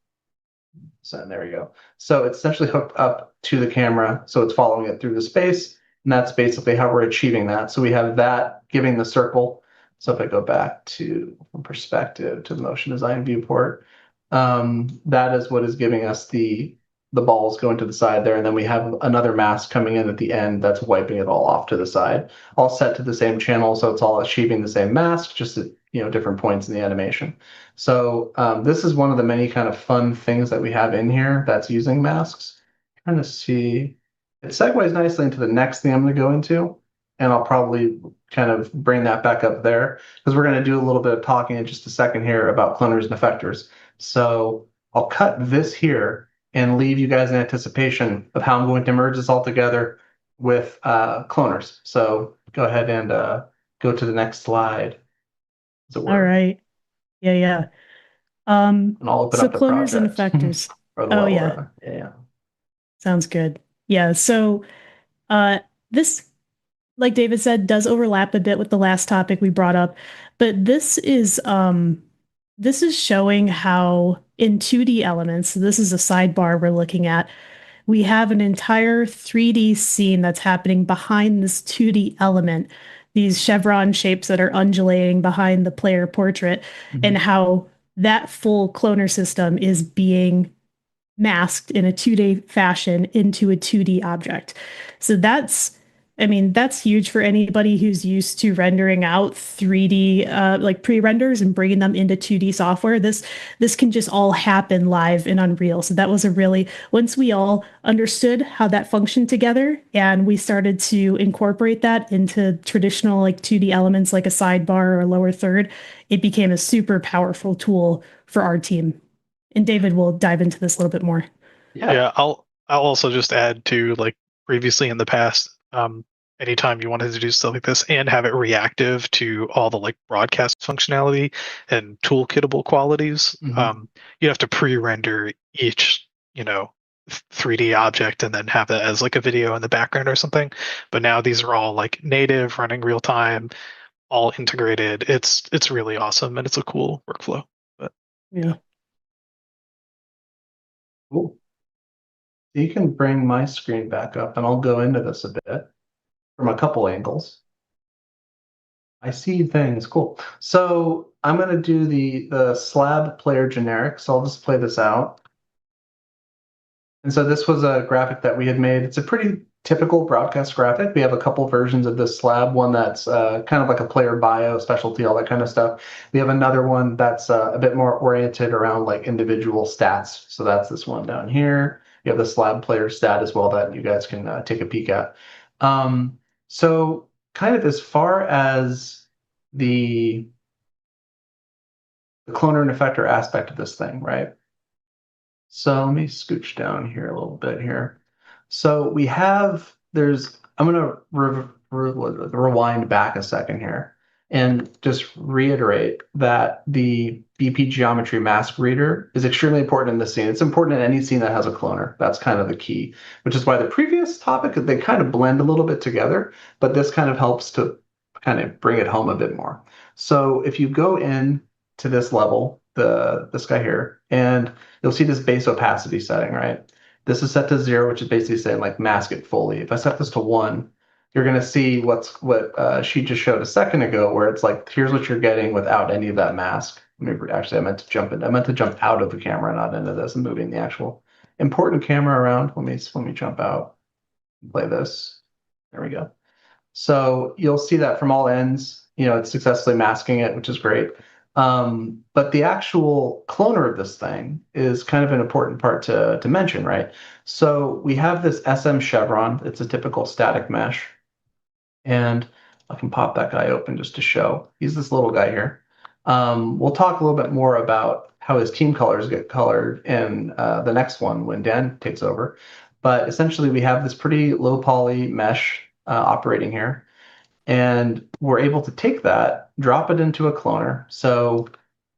So there we go. So it's essentially hooked up to the camera, so it's following it through the space, and that's basically how we're achieving that. So we have that giving the circle. So if I go back to perspective to the motion design viewport, that is what is giving us the balls going to the side there, and then we have another mask coming in at the end that's wiping it all off to the side, all set to the same channel, so it's all achieving the same mask, just at different points in the animation. So this is one of the many kind of fun things that we have in here that's using masks. Trying to see, it segues nicely into the next thing I'm going to go into, and I'll probably kind of bring that back up there because we're going to do a little bit of talking in just a second here about cloners and effectors. So I'll cut this here and leave you guys in anticipation of how I'm going to merge this all together with cloners. So go ahead and go to the next slide, as it were. All right. Yeah, yeah. And I'll open So up the cloners and project. effectors. Or the Oh, level, yeah. rather. Yeah. Sounds good. Yeah, so this, like David said, does overlap a bit with the last topic we brought up, but this is showing how in 2D elements, so this is a sidebar we're looking at, we have an entire 3D scene that's happening behind this 2D element, these chevron shapes that are undulating behind the player portrait, and how that full cloner system is being masked in a 2D fashion into a 2D object. So that's huge for anybody who's used to rendering out 3D like pre-renders and bringing them into 2D software. This can just all happen live in Unreal. So that was once we all understood how that functioned together and we started to incorporate that into traditional like 2D elements like a sidebar or a lower third, it became a super powerful tool for our team. And David will dive into this a little bit more. Yeah, I'll also just add to, like, previously in the past, anytime you wanted to do stuff like this and have it reactive to all the like broadcast functionality and toolkittable qualities, you have to pre-render each 3D object and then have that as like a video in the background or something. But now these are all like native, running real time, all integrated. It's really awesome and it's a cool workflow. But Yeah. Cool. You can bring my screen back up and I'll go into this a bit from a couple angles. I see things. Cool. So I'm going to do the slab player generic. So I'll just play this out. And so this was a graphic that we had made. It's a pretty typical broadcast graphic. We have a couple versions of this slab, one that's kind of like a player bio, specialty, all that kind of stuff. We have another one that's a bit more oriented around like individual stats. So that's this one down here. You have the slab player stat as well that you guys can take a peek at. So kind of as far as the cloner and effector aspect of this thing, right? So let me scooch down here a little bit here. So we have, I'm going to rewind back a second here and just reiterate that the BP geometry mask reader is extremely important in this scene. It's important in any scene that has a cloner. That's kind of the key, which is why the previous topic, they kind of blend a little bit together, but this kind of helps to kind of bring it home a bit more. So if you go in to this level, this guy here, and you'll see this base opacity setting, right? This is set to 0, which is basically saying like mask it fully. If I set this to 1, you're going to see what she just showed a second ago, where it's like, here's what you're getting without any of that mask. Actually, I meant to jump out of the camera, not into this, and moving the actual important camera around. Let me jump out and play this. There we go. So you'll see that from all ends, it's successfully masking it, which is great. But the actual cloner of this thing is kind of an important part to mention, right? So we have this SM chevron. It's a typical static mesh. And I can pop that guy open just to show. He's this little guy here. We'll talk a little bit more about how his team colors get colored in the next one when Dan takes over. But essentially, we have this pretty low poly mesh operating here. And we're able to take that, drop it into a cloner. So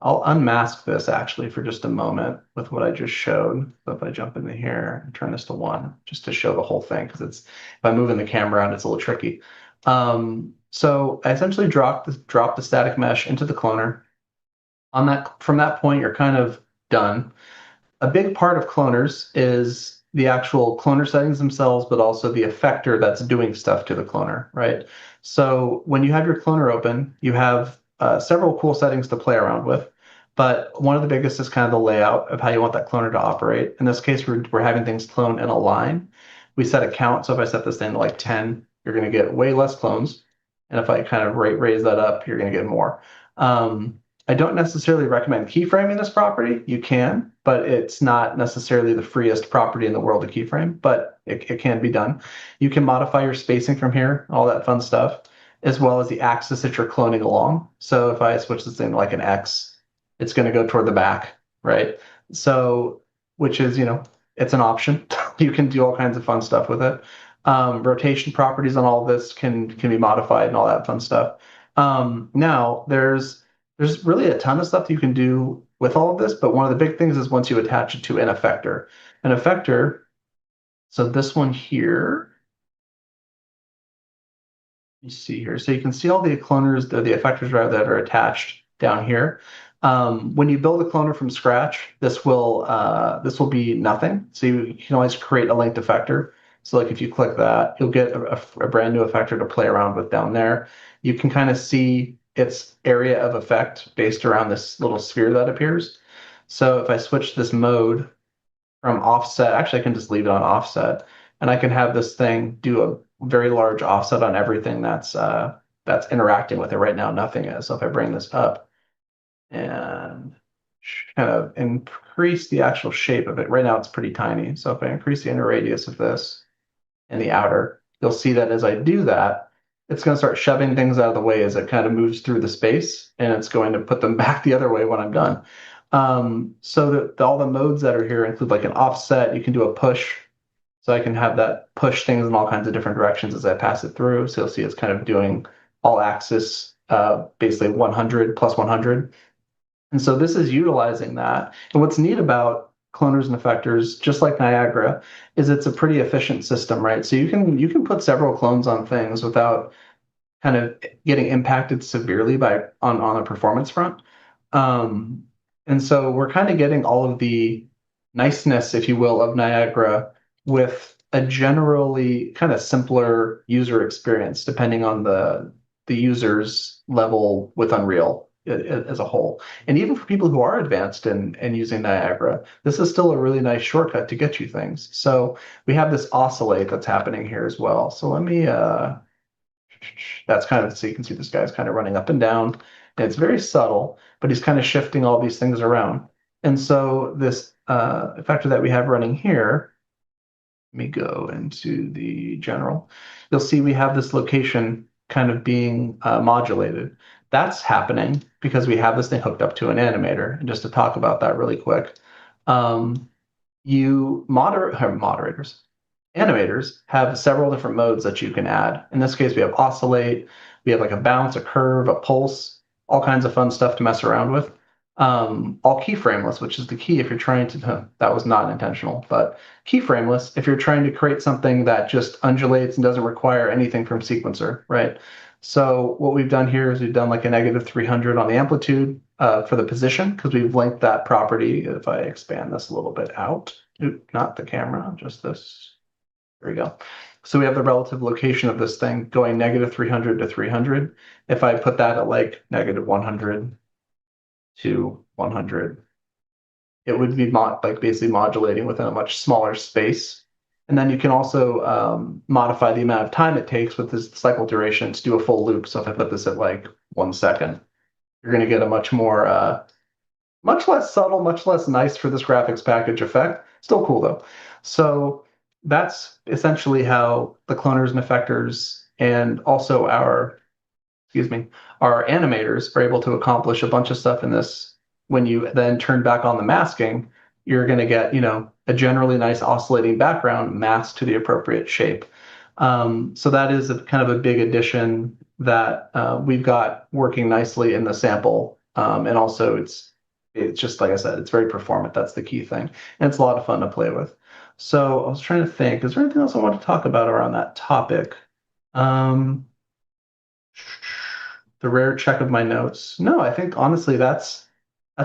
I'll unmask this actually for just a moment with what I just showed. So if I jump into here and turn this to 1, just to show the whole thing, because if I'm moving the camera around, it's a little tricky. So I essentially drop the static mesh into the cloner. From that point, you're kind of done. A big part of cloners is the actual cloner settings themselves, but also the effector that's doing stuff to the cloner, right? So when you have your cloner open, you have several cool settings to play around with. But one of the biggest is kind of the layout of how you want that cloner to operate. In this case, we're having things clone in a line. We set a count. So if I set this thing to like 10, you're going to get way less clones. And if I kind of raise that up, you're going to get more. I don't necessarily recommend keyframing this property. You can, but it's not necessarily the freest property in the world to keyframe, but it can be done. You can modify your spacing from here, all that fun stuff, as well as the axis that you're cloning along. So if I switch this thing to like an X, it's going to go toward the back, right? So, which is, it's an option. You can do all kinds of fun stuff with it. Rotation properties on all of this can be modified and all that fun stuff. Now, there's really a ton of stuff you can do with all of this, but one of the big things is once you attach it to an effector. An effector, so this one here, you see here. So you can see all the cloners, the effectors rather, that are attached down here. When you build a cloner from scratch, this will be nothing. So you can always create a linked effector. So like if you click that, you'll get a brand new effector to play around with down there. You can kind of see its area of effect based around this little sphere that appears. So if I switch this mode from offset, actually I can just leave it on offset, and I can have this thing do a very large offset on everything that's interacting with it. Right now, nothing is. So if I bring this up and kind of increase the actual shape of it, right now it's pretty tiny. So if I increase the inner radius of this and the outer, you'll see that as I do that, it's going to start shoving things out of the way as it kind of moves through the space, and it's going to put them back the other way when I'm done. So that all the modes that are here include like an offset. You can do a push. So I can have that push things in all kinds of different directions as I pass it through. So you'll see it's kind of doing all axis, basically 100 plus 100. And so this is utilizing that. And what's neat about cloners and effectors, just like Niagara, is it's a pretty efficient system, right? So you can put several clones on things without kind of getting impacted severely on a performance front. And so we're kind of getting all of the niceness, if you will, of Niagara with a generally kind of simpler user experience, depending on the user's level with Unreal as a whole. And even for people who are advanced in using Niagara, this is still a really nice shortcut to get you things. So we have this oscillate that's happening here as well. So let me, that's kind of, so you can see this guy's kind of running up and down. And it's very subtle, but he's kind of shifting all these things around. And so this effector that we have running here, let me go into the general. You'll see we have this location kind of being modulated. That's happening because we have this thing hooked up to an animator. And just to talk about that really quick, animators have several different modes that you can add. In this case, we have oscillate, we have like a bounce, a curve, a pulse, all kinds of fun stuff to mess around with. All keyframeless, which is the key if you're trying to, that was not intentional, but keyframeless if you're trying to create something that just undulates and doesn't require anything from sequencer, right? So what we've done here is we've done like a negative 300 on the amplitude for the position, because we've linked that property. If I expand this a little bit out, not the camera, just this. There we go. So we have the relative location of this thing going negative 300 to 300. If I put that at like negative 100 to 100, it would be like basically modulating within a much smaller space. And then you can also modify the amount of time it takes with this cycle duration to do a full loop. So if I put this at like 1 second, you're going to get a much more, much less subtle, much less nice for this graphics package effect. Still cool though. So that's essentially how the cloners and effectors and also our, excuse me, our animators are able to accomplish a bunch of stuff in this. When you then turn back on the masking, you're going to get, a generally nice oscillating background masked to the appropriate shape. So that is kind of a big addition that we've got working nicely in the sample. And also it's just, like I said, it's very performant. That's the key thing. And it's a lot of fun to play with. So I was trying to think, is there anything else I want to talk about around that topic? Um, the rare check of my notes. No, I think honestly that's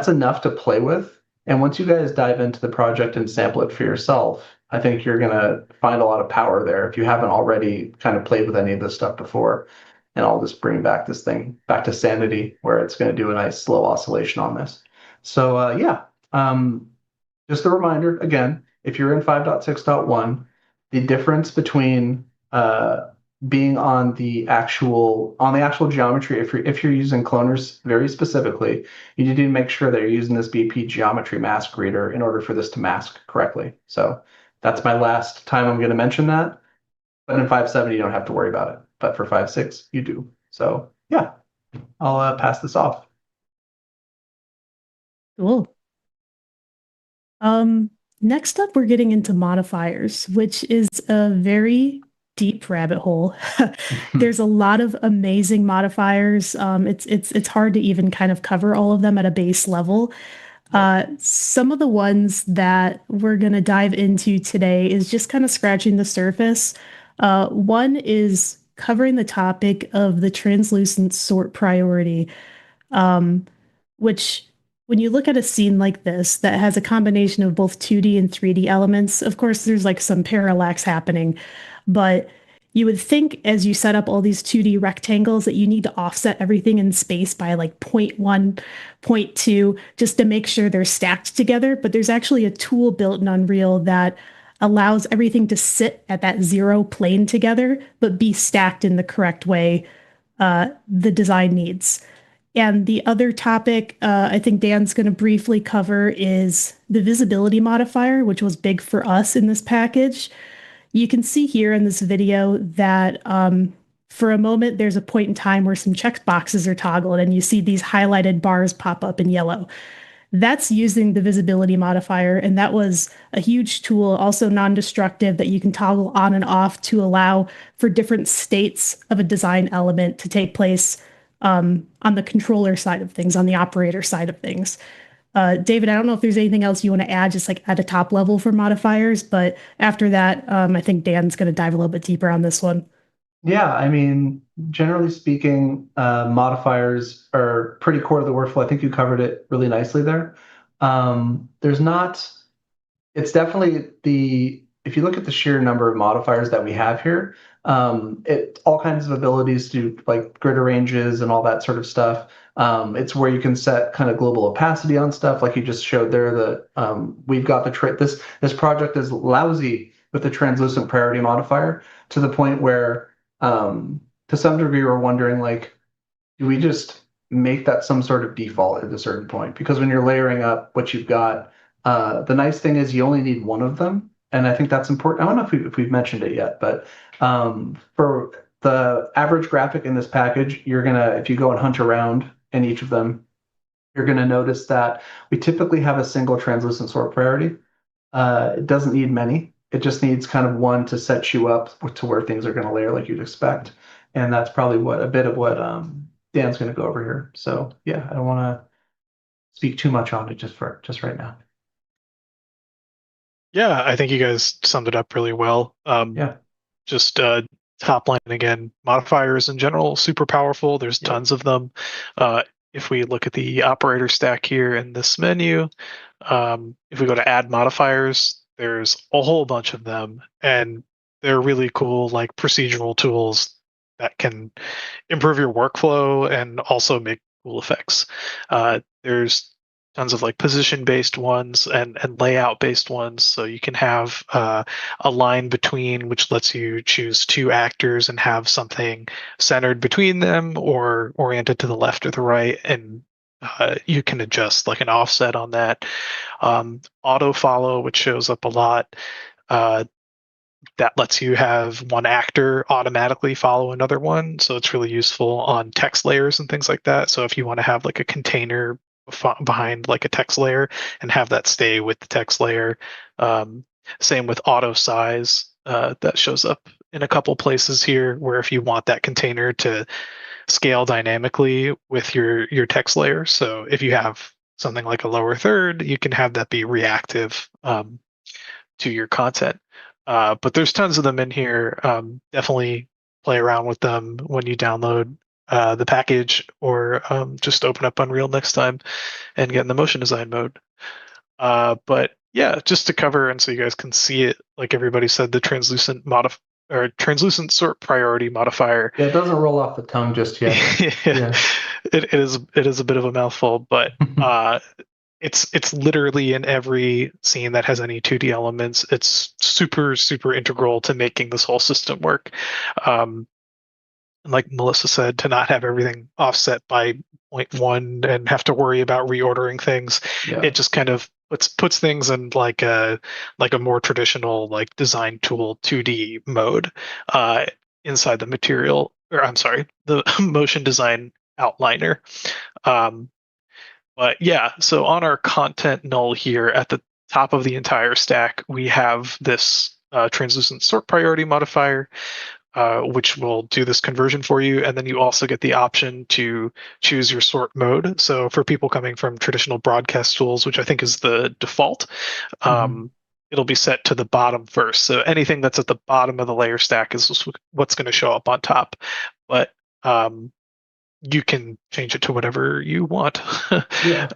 enough to play with. And once you guys dive into the project and sample it for yourself, I think you're gonna find a lot of power there if you haven't already kind of played with any of this stuff before. And I'll just bring back this thing back to sanity where it's gonna do a nice slow oscillation on this. So yeah, just a reminder again, if you're in 5.6.1, the difference between being on the actual geometry, if you're using cloners very specifically, you need to make sure that you're using this BP geometry mask reader in order for this to mask correctly. So that's my last time I'm going to mention that. But in 5.7, you don't have to worry about it. But for 5.6, you do. So yeah, I'll pass this off. Cool. Next up, we're getting into modifiers, which is a very deep rabbit hole. There's a lot of amazing modifiers. It's hard to even kind of cover all of them at a base level. Some of the ones that we're going to dive into today is just kind of scratching the surface. One is covering the topic of the translucent sort priority, um, which when you look at a scene like this that has a combination of both 2D and 3D elements, of course, there's like some parallax happening, but you would think as you set up all these 2D rectangles that you need to offset everything in space by like 0.1, 0.2, just to make sure they're stacked together. But there's actually a tool built in Unreal that allows everything to sit at that zero plane together, but be stacked in the correct way the design needs. And the other topic I think Dan's going to briefly cover is the visibility modifier, which was big for us in this package. You can see here in this video that for a moment, there's a point in time where some check boxes are toggled and you see these highlighted bars pop up in yellow. That's using the visibility modifier, and that was a huge tool, also non-destructive, that you can toggle on and off to allow for different states of a design element to take place on the controller side of things, on the operator side of things. David, I don't know if there's anything else you want to add, just like at a top level for modifiers, but after that, I think Dan's going to dive a little bit deeper on this one. Yeah, I mean, generally speaking, modifiers are pretty core to the workflow. I think you covered it really nicely there. There's not, it's definitely if you look at the sheer number of modifiers that we have here, it all kinds of abilities to like grid arranges and all that sort of stuff. It's where you can set kind of global opacity on stuff, like you just showed there. We've got this project is lousy with the translucent priority modifier to the point where to some degree we're wondering like, do we just make that some sort of default at a certain point? Because when you're layering up what you've got, the nice thing is you only need one of them. And I think that's important. I don't know if we've mentioned it yet, but for the average graphic in this package, if you go and hunt around in each of them, you're gonna notice that we typically have a single translucent sort priority. It doesn't need many. It just needs kind of one to set you up to where things are going to layer like you'd expect. And that's probably a bit of what Dan's going to go over here. So yeah, I don't want to speak too much on it just right now. Yeah, I think you guys summed it up really well. Yeah. Just top line again, modifiers in general, super powerful. There's tons of them. If we look at the operator stack here in this menu, if we go to add modifiers, there's a whole bunch of them. And they're really cool, like procedural tools that can improve your workflow and also make cool effects. There's tons of like position based ones and layout based ones. So you can have a line between, which lets you choose two actors and have something centered between them or oriented to the left or the right. And you can adjust like an offset on that. Auto follow, which shows up a lot. Uh, that lets you have one actor automatically follow another one. So it's really useful on text layers and things like that. So if you want to have like a container behind like a text layer and have that stay with the text layer. Um, Same with auto size. That shows up in a couple places here where if you want that container to scale dynamically with your text layer. So if you have something like a lower third, you can have that be reactive to your content. But there's tons of them in here. Definitely play around with them when you download the package or just open up Unreal next time and get in the motion design mode. But yeah, just to cover and so you guys can see it, like everybody said, the translucent sort priority modifier. Yeah, it doesn't roll off the tongue just yet. Yeah, it is a bit of a mouthful, but it's literally in every scene that has any 2D elements. It's super super integral to making this whole system work. And like Melissa said, to not have everything offset by 0.1 and have to worry about reordering things, Yeah. it just kind of puts things in like a more traditional like design tool 2D mode inside the material, or I'm sorry, the motion design outliner. Um, but yeah, so on our content null here at the top of the entire stack, we have this translucent sort priority modifier, which will do this conversion for you. And then you also get the option to choose your sort mode. So for people coming from traditional broadcast tools, which I think is the default, it'll be set to the bottom first. So anything that's at the bottom of the layer stack is what's going to show up on top. But you can change it to whatever you want. Yeah.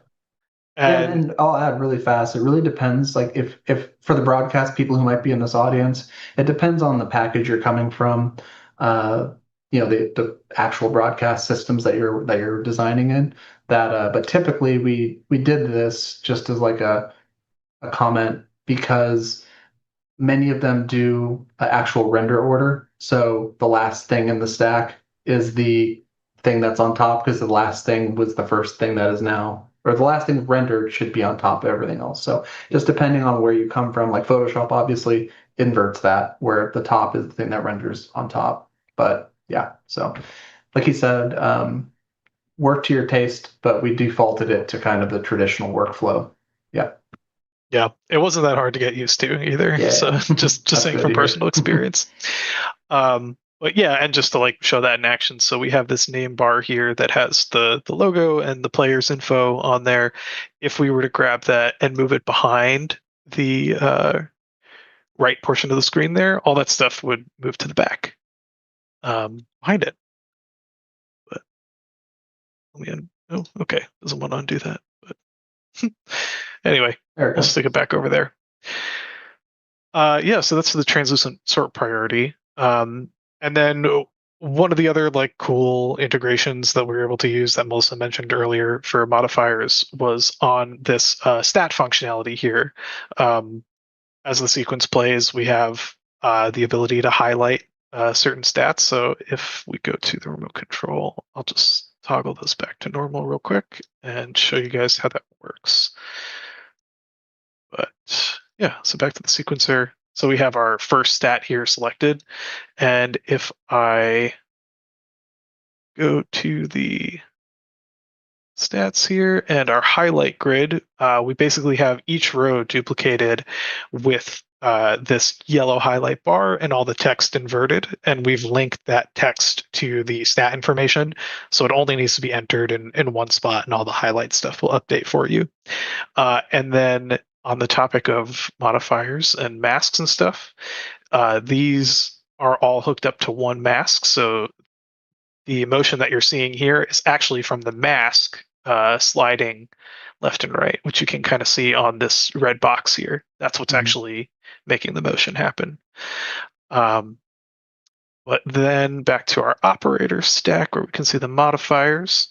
And I'll add really fast. It really depends. Like if for the broadcast people who might be in this audience, it depends on the package you're coming from. The actual broadcast systems that you're designing in. But typically we did this just as like a comment because many of them do an actual render order. So the last thing in the stack is the thing that's on top because the last thing was the first thing that is now, or the last thing rendered should be on top of everything else. So just depending on where you come from, like Photoshop obviously inverts that, where the top is the thing that renders on top. But yeah, so like he said, work to your taste, but we defaulted it to kind of the traditional workflow. Yeah. Yeah, it wasn't that hard to get used to either. Yeah. So just saying from personal experience. But yeah, and just to like show that in action, so we have this name bar here that has the logo and the player's info on there. If we were to grab that and move it behind the right portion of the screen there, all that stuff would move to the back behind it. But oh, okay, doesn't want to undo that. But anyway, we'll stick it back over there. Yeah, so that's the translucent sort priority. And then one of the other like cool integrations that we were able to use that Melissa mentioned earlier for modifiers was on this stat functionality here. As the sequence plays, we have the ability to highlight certain stats. So if we go to the remote control, I'll just toggle this back to normal real quick and show you guys how that works. But yeah, so back to the sequencer. So we have our first stat here selected. And if I go to the stats here and our highlight grid, we basically have each row duplicated with this yellow highlight bar and all the text inverted. And we've linked that text to the stat information. So it only needs to be entered in one spot and all the highlight stuff will update for you. And then on the topic of modifiers and masks and stuff, these are all hooked up to one mask. So the motion that you're seeing here is actually from the mask sliding left and right, which you can kind of see on this red box here. That's what's actually making the motion happen. Um, but then back to our operator stack where we can see the modifiers.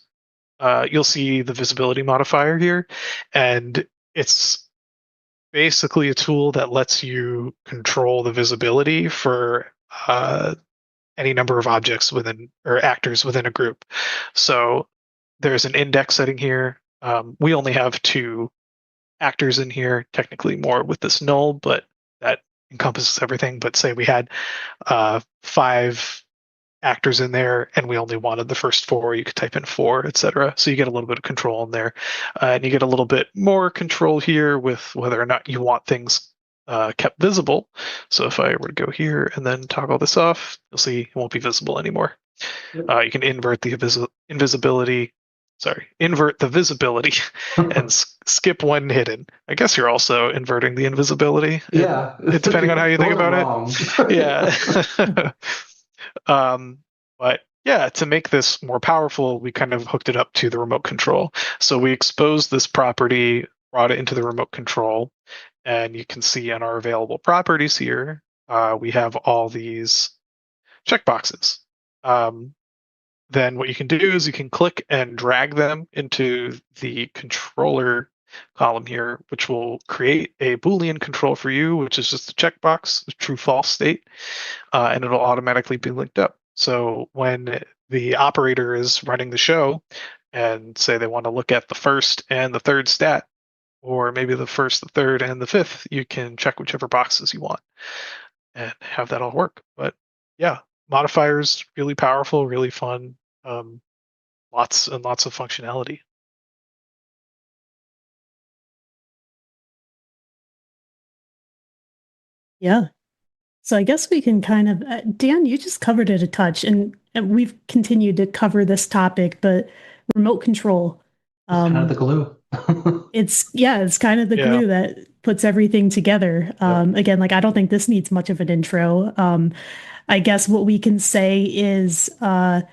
You'll see the visibility modifier here, and it's basically a tool that lets you control the visibility for any number of objects within or actors within a group. So there's an index setting here. We only have two actors in here, technically more with this null, but that encompasses everything. But say we had five actors in there and we only wanted the first four, you could type in four, etc. So you get a little bit of control in there. And you get a little bit more control here with whether or not you want things kept visible. So if I were to go here and then toggle this off, you'll see it won't be visible anymore. You can invert the invisibility. Sorry, invert the visibility and skip when hidden. I guess you're also inverting the invisibility. Yeah, Depending on how you think both are about wrong. it. Yeah. But yeah, to make this more powerful, we kind of hooked it up to the remote control. So we exposed this property, brought it into the remote control, and you can see on our available properties here, we have all these checkboxes. Then what you can do is you can click and drag them into the controller column here, which will create a Boolean control for you, which is just a checkbox, a true false state, and it'll automatically be linked up. So when the operator is running the show and say they want to look at the first and the third stat, or maybe the first, the third, and the fifth, you can check whichever boxes you want and have that all work. But yeah, modifiers really powerful, really fun, um, lots and lots of functionality. Yeah. So I guess we can kind of, Dan, you just covered it a touch, and we've continued to cover this topic, but remote control. It's kind of Um, the glue. it's kind of the Yeah. glue that puts everything together. Again, like I don't think this needs much of an intro. I guess what we can say is, at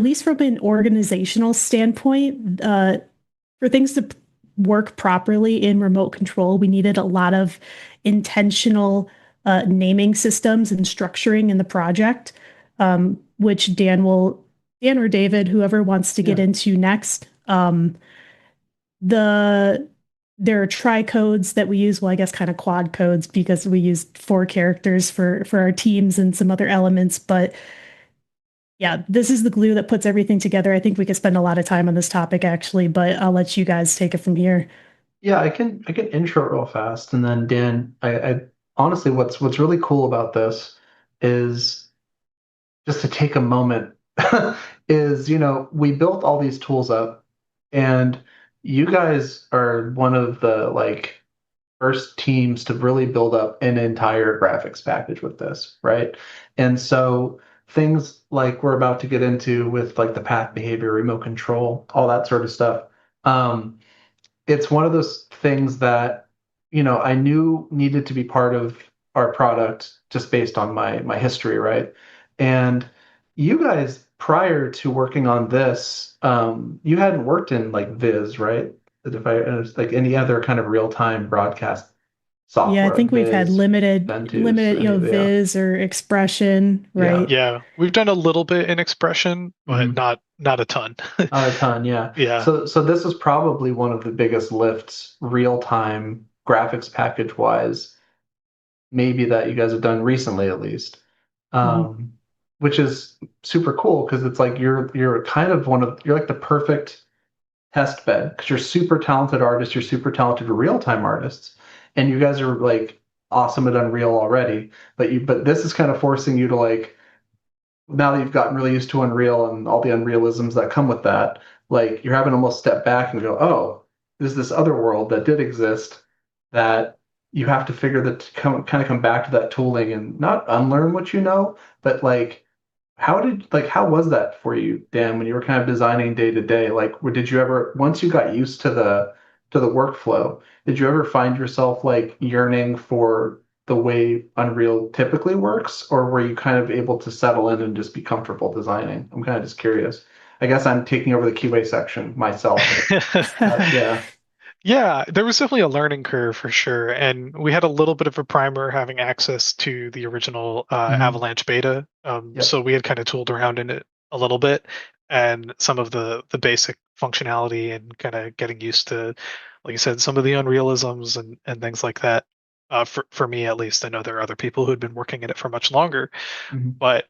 least from an organizational standpoint, for things to work properly in remote control, we needed a lot of intentional naming systems and structuring in the project, which Dan or David, whoever wants to get into next. The There are tri codes that we use. Well, I guess kind of quad codes because we used four characters for our teams and some other elements. But yeah, this is the glue that puts everything together. I think we could spend a lot of time on this topic actually, but I'll let you guys take it from here. Yeah, I can intro it real fast, and then Dan, I honestly, what's really cool about this is just to take a moment is, we built all these tools up, and you guys are one of the like first teams to really build up an entire graphics package with this, right? And so things like we're about to get into with like the path behavior, remote control, all that sort of stuff. It's one of those things that I knew needed to be part of our product just based on my history, right? And you guys, prior to working on this, you hadn't worked in like Viz, right? If I like any other kind of real-time broadcast Yeah, I software, think we've had Viz, Ventus, limited, any of the Viz or Expression, yeah. right? Yeah, we've done a little bit in expression, but Mhm. not a ton. Not a ton, yeah. Yeah. So this is probably one of the biggest lifts real-time graphics package wise maybe that you guys have done recently at least, Mhm. um, which is super cool because it's like you're kind of you're like the perfect test bed because you're super talented artists, you're super talented real-time artists, and you guys are like awesome at Unreal already, but this is kind of forcing you to like now that you've gotten really used to Unreal and all the unrealisms that come with that, like you're having to almost step back and go, oh, there's this other world that did exist that you have to figure that to kind of come back to that tooling and not unlearn what you know, but like how was that for you, Dan, when you were kind of designing day to day? Like, did you ever once you got used to the workflow, did you ever find yourself like yearning for the way Unreal typically works, or were you kind of able to settle in and just be comfortable designing? I'm kind of just curious. I guess I'm taking over the QA section myself. Yeah. Yeah, there was definitely a learning curve for sure, and we had a little bit of a primer having access to the original Hmm. Avalanche beta. Yep. So we had kind of tooled around in it a little bit, and some of the basic functionality and kind of getting used to, like you said, some of the unrealisms and things like that. For me at least, I know there are other people who had been working in it for much longer, Hmm. but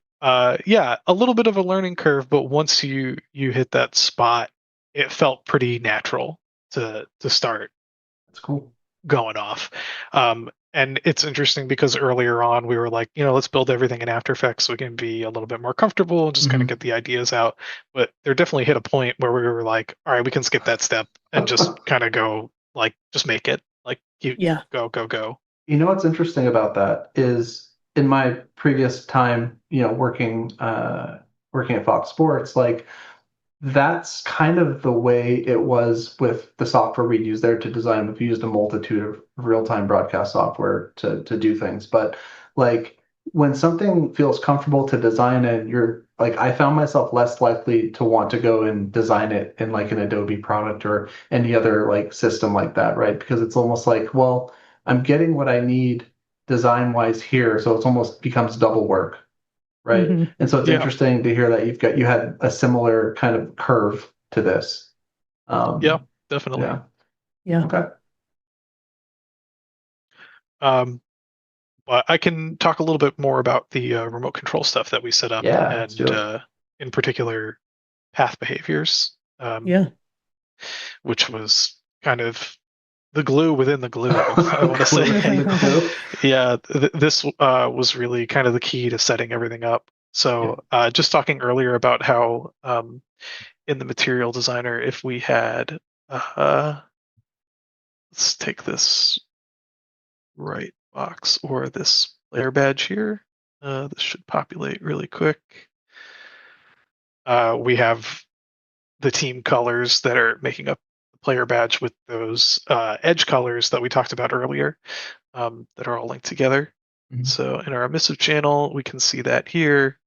yeah, a little bit of a learning curve. But once you hit that spot, it felt pretty natural to start That's cool. going off. And it's interesting because earlier on we were like, let's build everything in After Effects so we can be a little bit more comfortable and just kind of Hmm. get the ideas out. But there definitely hit a point where we were like, all right, we can skip that step and just kind of go like, just make it. Like, you Yeah. go, go, go. You know what's interesting about that is in my previous time, working at Fox Sports, like that's kind of the way it was with the software we'd use there to design. We've used a multitude of real-time broadcast software to do things, but like when something feels comfortable to design and you're like, I found myself less likely to want to go and design it in like an Adobe product or any other like system like that, right? Because it's almost like, well, I'm getting what I need design wise here, so it's almost becomes double work, right? Hmm. And so it's Yeah, interesting to hear that you had a similar kind of curve to this. yeah, Um, definitely. yeah. Yeah. Okay. Um, but I can talk a little bit more about the remote control stuff that we set up, Yeah, let's do and it. in particular, path behaviors, Yeah. which was kind of the glue within the glue, I want to Clue say. within the clue. Yeah, this was really kind of the key to setting everything up. Yeah. So, just talking earlier about how in the material designer, if we had, uh, let's take this right box or this layer badge here. This should populate really quick. We have the team colors that are making up the player badge with those edge colors that we talked about earlier, that are all linked together. Mhm. So in our emissive channel, we can see that here.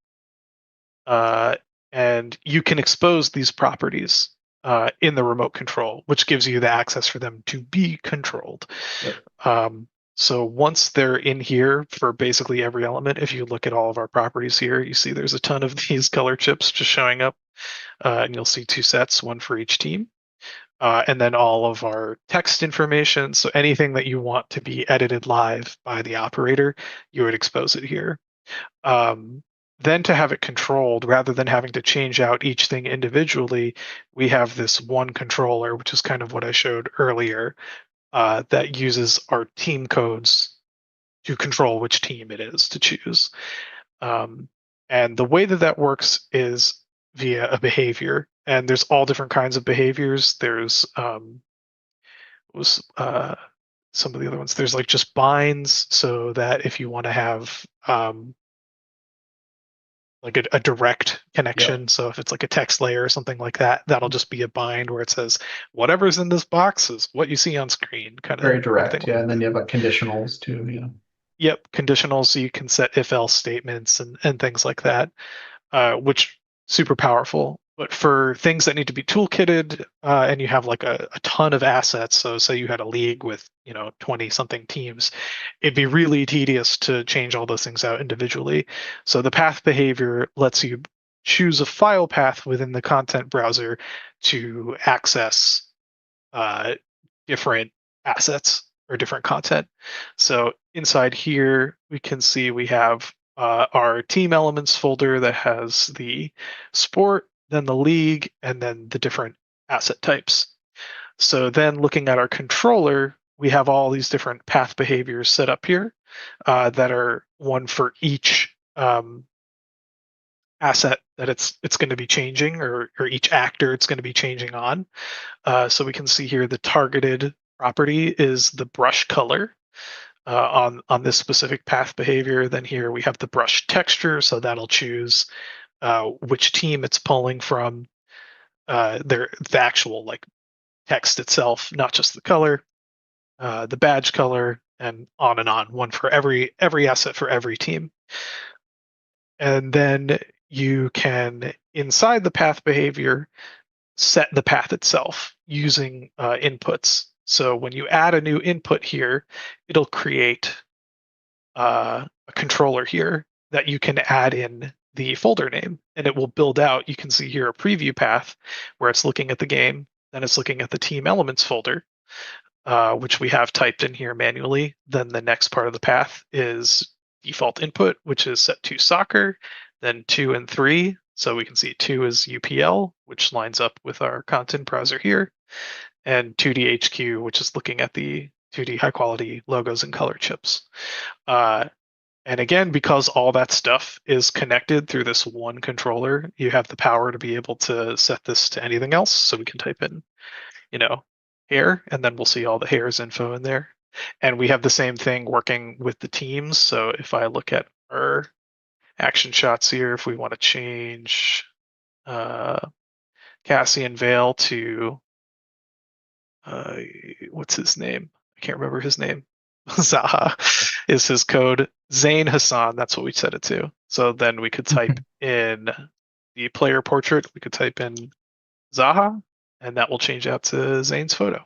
Uh, and you can expose these properties in the remote control, which gives you the access for them to be controlled. Yep. Um, so once they're in here for basically every element, if you look at all of our properties here, you see there's a ton of these color chips just showing up, and you'll see two sets, one for each team. And then all of our text information. So anything that you want to be edited live by the operator, you would expose it here. Um, then to have it controlled, rather than having to change out each thing individually, we have this one controller, which is kind of what I showed earlier, that uses our team codes to control which team it is to choose. Um, and the way that that works is via a behavior. And there's all different kinds of behaviors. There's was some of the other ones. There's like just binds, so that if you want to have like a direct Yep. connection, so if it's like a text layer or something like that, that'll just be a bind where it says whatever's in this box is what you see on screen, Very kind of thing direct. like Yeah. And then that. you have like conditionals too, you know. Yep, conditional, so you can set if else statements and things like that, which super powerful. But for things that need to be toolkitted, and you have like a ton of assets, so say you had a league with 20 something teams, it'd be really tedious to change all those things out individually. So the path behavior lets you choose a file path within the content browser to access uh, different assets or different content. So inside here, we can see we have our team elements folder that has the sport, then the league, and then the different asset types. So then looking at our controller, we have all these different path behaviors set up here, that are one for each asset that it's going to be changing, or each actor it's going to be changing on. So we can see here the targeted property is the brush color on this specific path behavior. Then here we have the brush texture, so that'll choose which team it's pulling from, the actual like text itself, not just the color, the badge color, and on, one for every asset for every team. And then you can, inside the path behavior, set the path itself using inputs. So when you add a new input here, it'll create a controller here that you can add in the folder name, and it will build out. You can see here a preview path where it's looking at the game, then it's looking at the team elements folder, which we have typed in here manually. Then the next part of the path is default input, which is set to soccer, then 2 and 3. So we can see 2 is UPL, which lines up with our content browser here, and 2D HQ, which is looking at the 2D high quality logos and color chips. And again, because all that stuff is connected through this one controller, you have the power to be able to set this to anything else. So we can type in, hair, and then we'll see all the hairs info in there. And we have the same thing working with the teams. So if I look at our action shots here, if we want to change Cassian Vale to what's his name? I can't remember his name. Zaha is his code. Zain Hassan, that's what we set it to. So then we could type in the player portrait, we could type in Zaha, and that will change out to Zane's photo.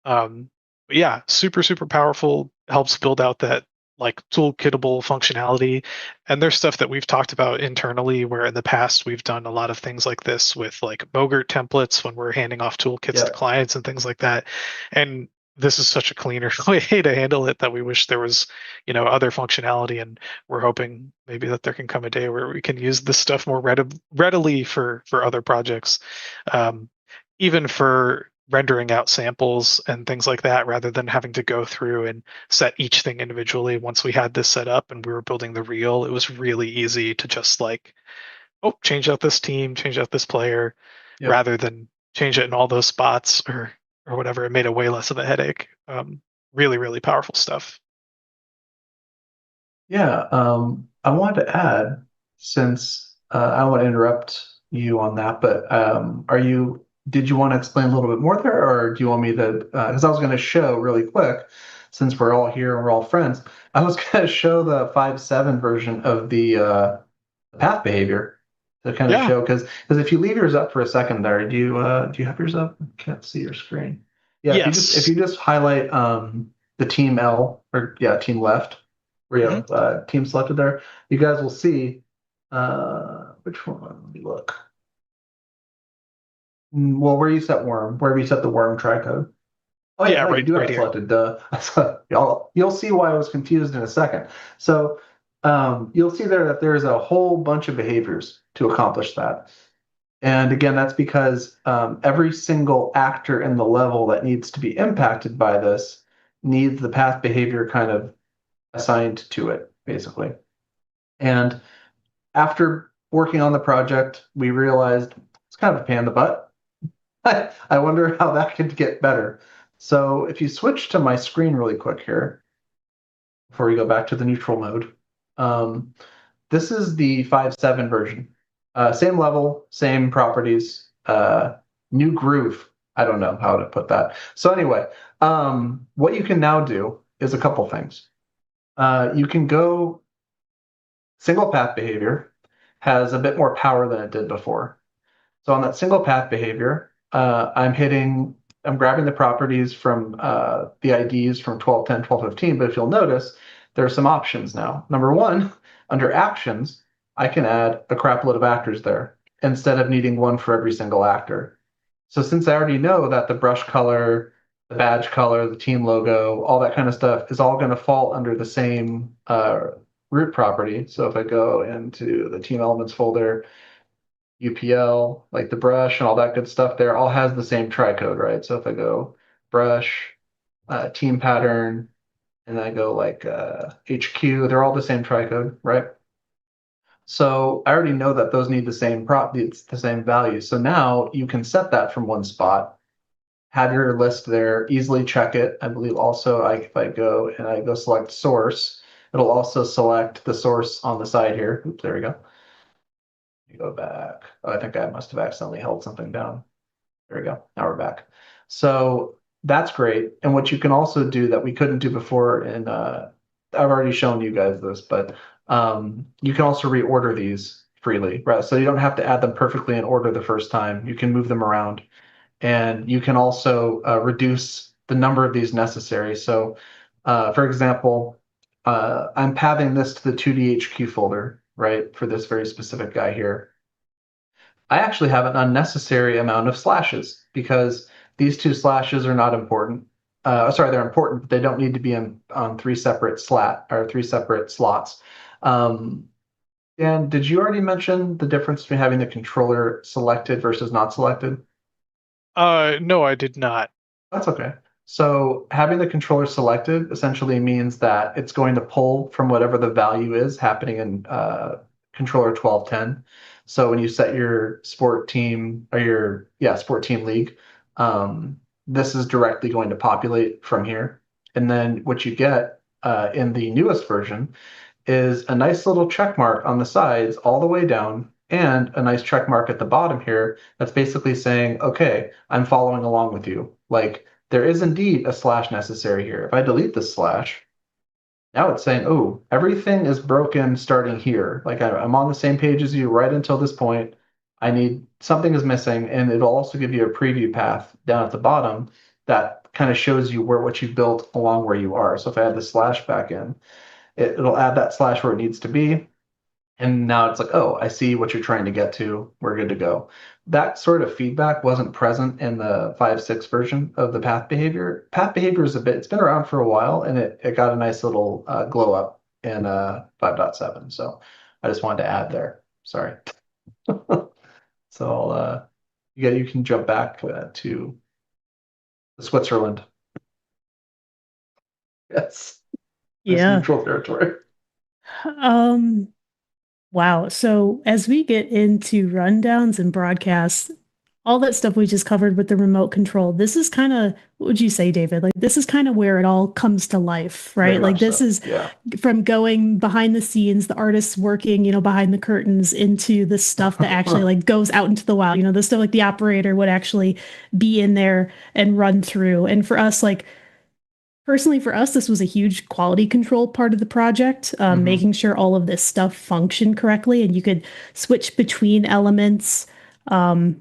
But yeah, super, super powerful, helps build out that like toolkitable functionality. And there's stuff that we've talked about internally where in the past we've done a lot of things like this with like Bogart templates when we're handing off toolkits to clients and things like that. And this is such a cleaner way to handle it that we wish there was, other functionality. And we're hoping maybe that there can come a day where we can use this stuff more readily for other projects, even for rendering out samples and things like that, rather than having to go through and set each thing individually. Once we had this set up and we were building the reel, it was really easy to just like, change out this team, change out this player, rather than change it in all those spots or whatever. It made it way less of a headache. Really, really powerful stuff. Yeah, I wanted to add, since I don't want to interrupt you on that, but did you want to explain a little bit more there, or do you want me to, because I was going to show really quick, since we're all here and we're all friends, I was going to show the 5.7 version of the path behavior to kind of show, because if you leave yours up for a second there, do you have yours up? I can't see your screen. Yeah, Yes. if you just highlight the team L, or team left, where you have team selected there, you guys will see which one. Let me look. Well, where you set worm, wherever you set the worm try code. Oh yeah, no, you do have it selected. You'll see why I was confused in a second. So you'll see there that there's a whole bunch of behaviors to accomplish that. And again, that's because every single actor in the level that needs to be impacted by this needs the path behavior kind of assigned to it, basically. And after working on the project, we realized it's kind of a pain in the butt. I wonder how that could get better. So if you switch to my screen really quick here, before we go back to the neutral mode, this is the 5.7 version. Same level, same properties, new groove. I don't know how to put that. So anyway, what you can now do is a couple things. You can go single path behavior has a bit more power than it did before. So on that single path behavior, I'm grabbing the properties from the IDs from 12.10, 12.15, but if you'll notice, there are some options now. Number one, under actions, I can add a crap load of actors there instead of needing one for every single actor. So since I already know that the brush color, the badge color, the team logo, all that kind of stuff is all going to fall under the same root property. So if I go into the team elements folder, UPL, like the brush and all that good stuff there, all has the same try code, right? So if I go brush, team pattern, and then I go like HQ, they're all the same try code, right? So I already know that those need the same the same value. So now you can set that from one spot, have your list there, easily check it. I believe also if I go and I go select source, it'll also select the source on the side here. Oops, there we go. Go back. Oh, I think I must have accidentally held something down. There we go. Now we're back. So that's great. And what you can also do that we couldn't do before, and I've already shown you guys this, but you can also reorder these freely, right? So you don't have to add them perfectly in order the first time. You can move them around. And you can also reduce the number of these necessary. So, for example, I'm pathing this to the 2DHQ folder, right, for this very specific guy here. I actually have an unnecessary amount of slashes because these two slashes are not important. Sorry, they're important, but they don't need to be on three separate slots. Um, and did you already mention the difference between having the controller selected versus not selected? No, I did not. That's okay. So having the controller selected essentially means that it's going to pull from whatever the value is happening in controller 1210. So when you set your sport team or your sport team league, this is directly going to populate from here. And then what you get in the newest version is a nice little check mark on the sides all the way down and a nice check mark at the bottom here that's basically saying, okay, I'm following along with you. Like there is indeed a slash necessary here. If I delete this slash, now it's saying, oh, everything is broken starting here. Like I'm on the same page as you right until this point. I need something is missing, and it'll also give you a preview path down at the bottom that kind of shows you what you've built along where you are. So if I add the slash back in, it'll add that slash where it needs to be. And now it's like, oh, I see what you're trying to get to. We're good to go. That sort of feedback wasn't present in the 5.6 version of the path behavior. Path behavior is it's been around for a while and it got a nice little glow up in 5.7. So I just wanted to add there. Sorry. So you can jump back to Switzerland. Yes, it's Yeah. neutral territory. Um, wow. So as we get into rundowns and broadcasts, all that stuff we just covered with the remote control, this is kind of, what would you say, David? Like this is kind of where it all comes to life, Very right? Like much this so. is Yeah. from going behind the scenes, the artists working, behind the curtains into the stuff that actually like goes out into the wild, the stuff like the operator would actually be in there and run through. And for us, like personally, for us, this was a huge quality control part of the project, Mhm. making sure all of this stuff functioned correctly and you could switch between elements. Um,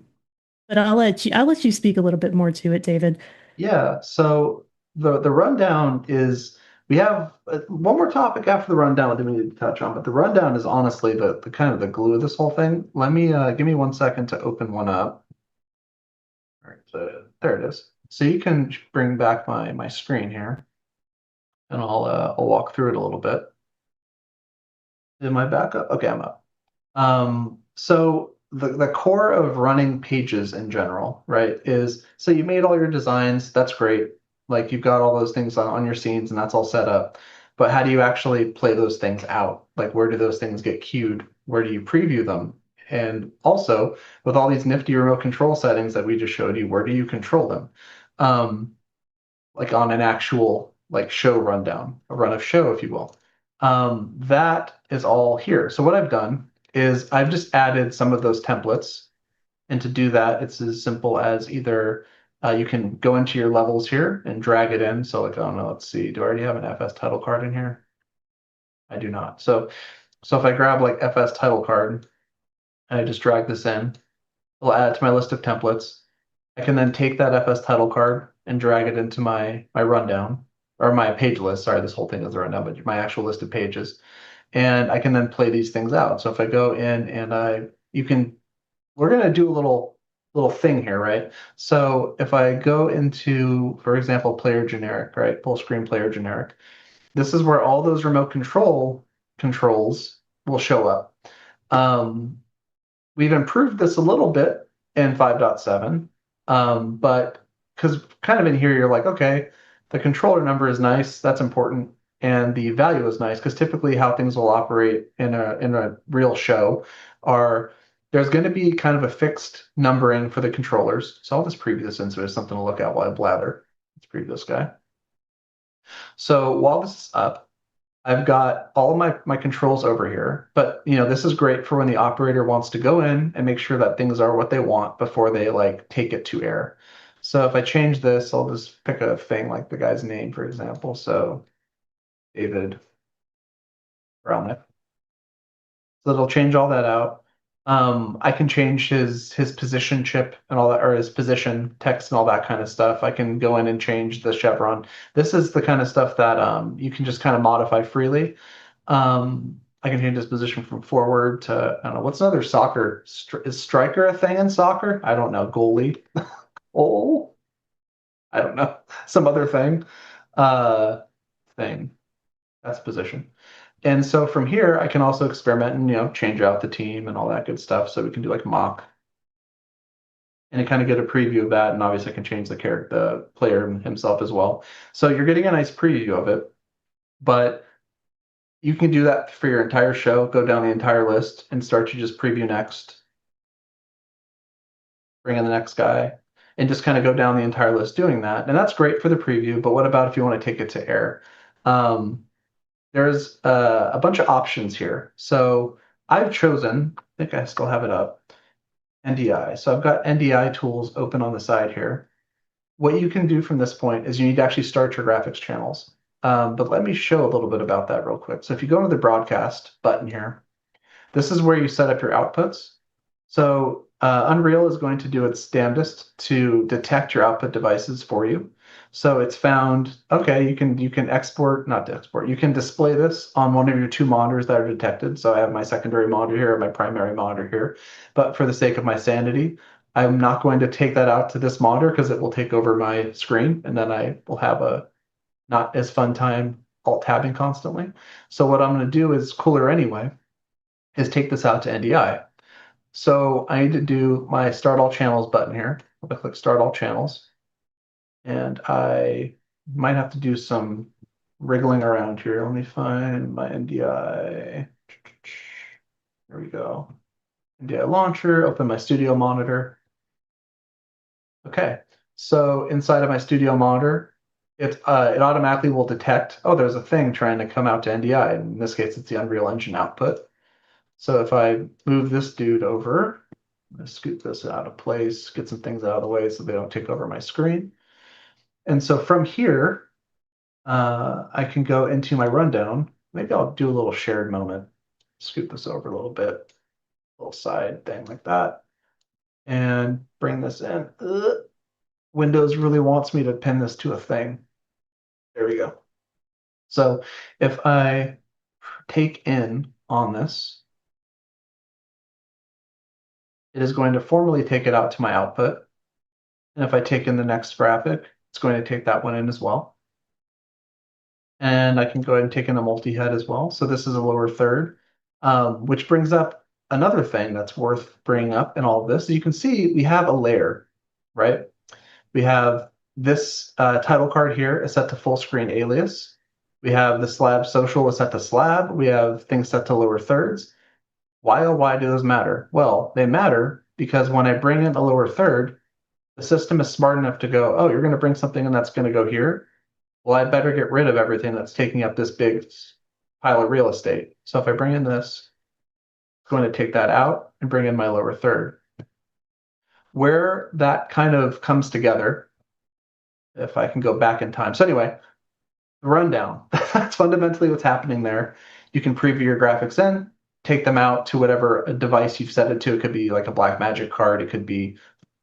but I'll let you speak a little bit more to it, David. Yeah, so the rundown is we have one more topic after the rundown that we need to touch on, but the rundown is honestly the kind of the glue of this whole thing. Let me give me 1 second to open one up. All right, so there it is. So you can bring back my screen here, and I'll walk through it a little bit. Am I back up? Okay, I'm up. So the core of running pages in general, right, is so you made all your designs, that's great. Like you've got all those things on your scenes and that's all set up. But how do you actually play those things out? Like where do those things get queued? Where do you preview them? And also, with all these nifty remote control settings that we just showed you, where do you control them? Um, like on an actual like show rundown, a run of show, if you will. That is all here. So what I've done is I've just added some of those templates. And to do that, it's as simple as either you can go into your levels here and drag it in. So like, I don't know, let's see, do I already have an FS title card in here? I do not. So if I grab like FS title card and I just drag this in, it'll add it to my list of templates. I can then take that FS title card and drag it into my rundown or my page list. Sorry, this whole thing is a rundown, but my actual list of pages. And I can then play these things out. So if I go in and we're gonna do a little thing here, right? So if I go into, for example, player generic, right? Full screen player generic. This is where all those remote controls will show up. Um, we've improved this a little bit in 5.7, but because kind of in here you're like, okay, the controller number is nice, that's important, and the value is nice because typically how things will operate in a real show are there's going to be kind of a fixed numbering for the controllers. So I'll just preview this in so there's something to look at while I blather. Let's preview this guy. So while this is up, I've got all of my controls over here, but this is great for when the operator wants to go in and make sure that things are what they want before they like take it to air. So if I change this, I'll just pick a thing like the guy's name, for example. So David Brownett. So it'll change all that out. I can change his position chip and all that, or his position text and all that kind of stuff. I can go in and change the chevron. This is the kind of stuff that you can just kind of modify freely. I can change his position from forward to, I don't know, what's another soccer? Is striker a thing in soccer? I don't know. Goalie. Oh, I don't know. Some other thing. Uh, thing. That's position. And so from here, I can also experiment and, change out the team and all that good stuff. So we can do like mock and you kind of get a preview of that. And obviously I can change the character, the player himself as well. So you're getting a nice preview of it, but you can do that for your entire show, go down the entire list and start to just preview next, bring in the next guy, and just kind of go down the entire list doing that. And that's great for the preview, but what about if you want to take it to air? There's a bunch of options here. So I've chosen, I think I still have it up, NDI. So I've got NDI tools open on the side here. What you can do from this point is you need to actually start your graphics channels. But let me show a little bit about that real quick. So if you go to the broadcast button here, this is where you set up your outputs. So Unreal is going to do its damnedest to detect your output devices for you. So it's found, okay, you can export, not to export, you can display this on one of your two monitors that are detected. So I have my secondary monitor here, my primary monitor here. But for the sake of my sanity, I'm not going to take that out to this monitor because it will take over my screen and then I will have a not as fun time alt tabbing constantly. So what I'm going to do is cooler anyway, is take this out to NDI. So I need to do my start all channels button here. I'm gonna click start all channels. And I might have to do some wriggling around here. Let me find my NDI. There we go. NDI launcher, open my studio monitor. Okay, so inside of my studio monitor, it automatically will detect, oh, there's a thing trying to come out to NDI. In this case, it's the Unreal Engine output. So if I move this dude over, I'm going to scoot this out of place, get some things out of the way so they don't take over my screen. And so from here, I can go into my rundown. Maybe I'll do a little shared moment. Scoot this over a little bit, a little side thing like that, and bring this in. Windows really wants me to pin this to a thing. There we go. So if I take in on this, it is going to formally take it out to my output. And if I take in the next graphic, it's going to take that one in as well. And I can go ahead and take in a multi-head as well. So this is a lower third, which brings up another thing that's worth bringing up in all of this. So you can see we have a layer, right? We have this title card here is set to full screen alias. We have the slab social is set to slab. We have things set to lower thirds. Why, oh, why do those matter? Well, they matter because when I bring in a lower third, the system is smart enough to go, oh, you're going to bring something in that's going to go here. Well, I better get rid of everything that's taking up this big pile of real estate. So if I bring in this, it's going to take that out and bring in my lower third. Where that kind of comes together, if I can go back in time. So anyway, the rundown, that's fundamentally what's happening there. You can preview your graphics in, take them out to whatever device you've set it to. It could be like a Blackmagic card. It could be,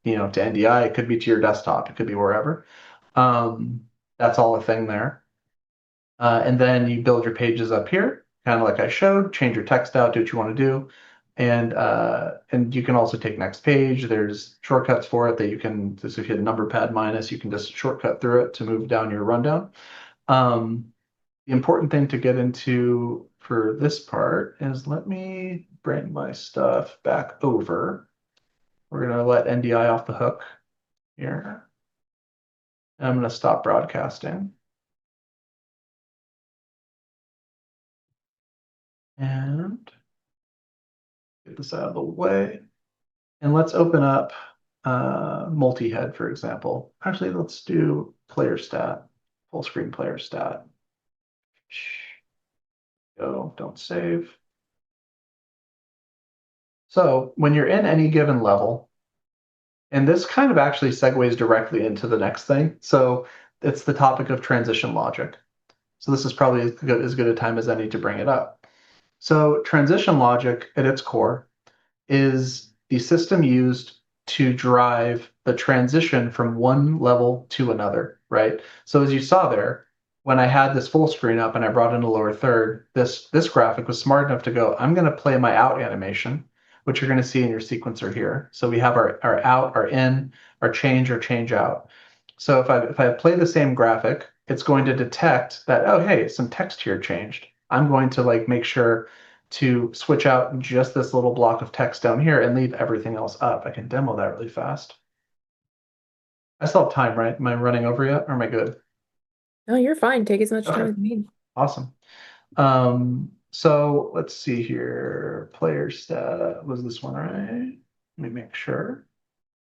to NDI. It could be to your desktop. It could be wherever. That's all a thing there. And then you build your pages up here, kind of like I showed, change your text out, do what you want to do. And you can also take next page. There's shortcuts for it that you can, so if you hit number pad minus, you can just shortcut through it to move down your rundown. The important thing to get into for this part is let me bring my stuff back over. We're going to let NDI off the hook here. And I'm going to stop broadcasting. And get this out of the way. And let's open up multi-head, for example. Actually, let's do player stat, full screen player stat. Go, don't save. So when you're in any given level, and this kind of actually segues directly into the next thing. So it's the topic of transition logic. So this is probably as good a time as any to bring it up. So transition logic at its core is the system used to drive the transition from one level to another, right? So as you saw there, when I had this full screen up and I brought in a lower third, this graphic was smart enough to go, I'm going to play my out animation, which you're going to see in your sequencer here. So we have our out, our in, our change out. So if I play the same graphic, it's going to detect that, oh, hey, some text here changed. I'm going to like make sure to switch out just this little block of text down here and leave everything else up. I can demo that really fast. I still have time, right? Am I running over yet or am I good? No, you're fine. Take as much time Okay, as you need. awesome. So let's see here. Player stat was this one, right? Let me make sure.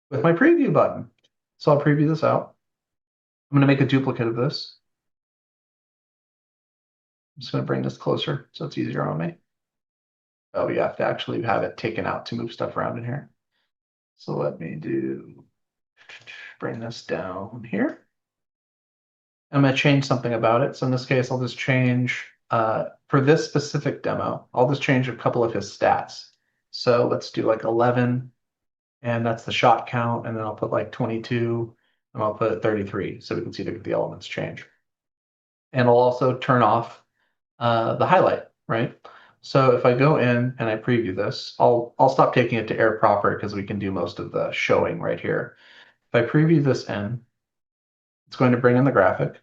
With my preview button. So I'll preview this out. I'm going to make a duplicate of this. I'm just going to bring this closer so it's easier on me. Oh, you have to actually have it taken out to move stuff around in here. So let me bring this down here. I'm going to change something about it. So in this case, I'll just change, for this specific demo, I'll just change a couple of his stats. So let's do like 11, and that's the shot count. And then I'll put like 22, and I'll put 33 so we can see the elements change. And I'll also turn off the highlight, right? So if I go in and I preview this, I'll stop taking it to air proper because we can do most of the showing right here. If I preview this in, it's going to bring in the graphic.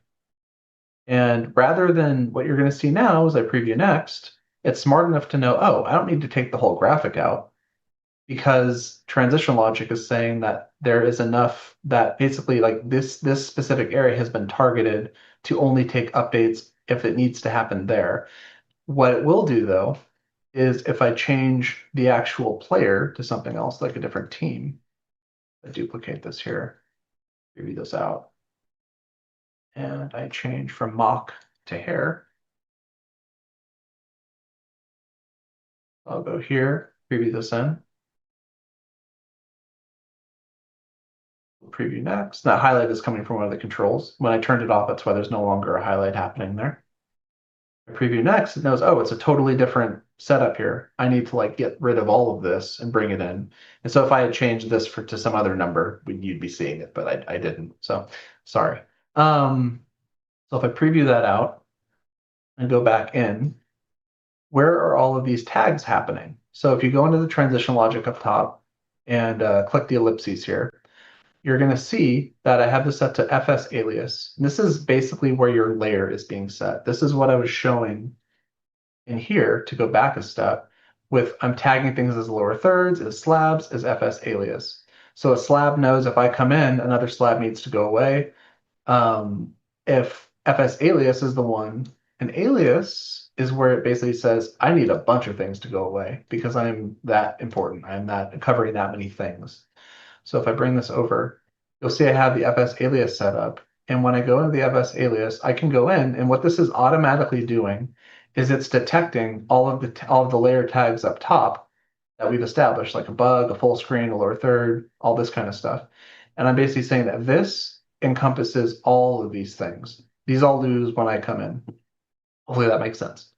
And rather than what you're going to see now as I preview next, it's smart enough to know, oh, I don't need to take the whole graphic out because transition logic is saying that there is enough that basically like this specific area has been targeted to only take updates if it needs to happen there. What it will do though is if I change the actual player to something else like a different team, I duplicate this here, preview this out, and I change from mock to hair. I'll go here, preview this in, preview next. That highlight is coming from one of the controls. When I turned it off, that's why there's no longer a highlight happening there. I preview next, it knows, oh, it's a totally different setup here. I need to like get rid of all of this and bring it in. And so if I had changed this to some other number, you'd be seeing it, but I didn't. So sorry. So if I preview that out and go back in, where are all of these tags happening? So if you go into the transition logic up top and click the ellipses here, you're going to see that I have this set to FS alias. And this is basically where your layer is being set. This is what I was showing in here to go back a step with I'm tagging things as lower thirds, as slabs, as FS alias. So a slab knows if I come in, another slab needs to go away. If FS alias is the one, an alias is where it basically says, I need a bunch of things to go away because I'm that important. I'm that covering that many things. So if I bring this over, you'll see I have the FS alias set up. And when I go into the FS alias, I can go in, and what this is automatically doing is it's detecting all of the layer tags up top that we've established, like a bug, a full screen, a lower third, all this kind of stuff. And I'm basically saying that this encompasses all of these things. These all lose when I come in. Hopefully that makes sense.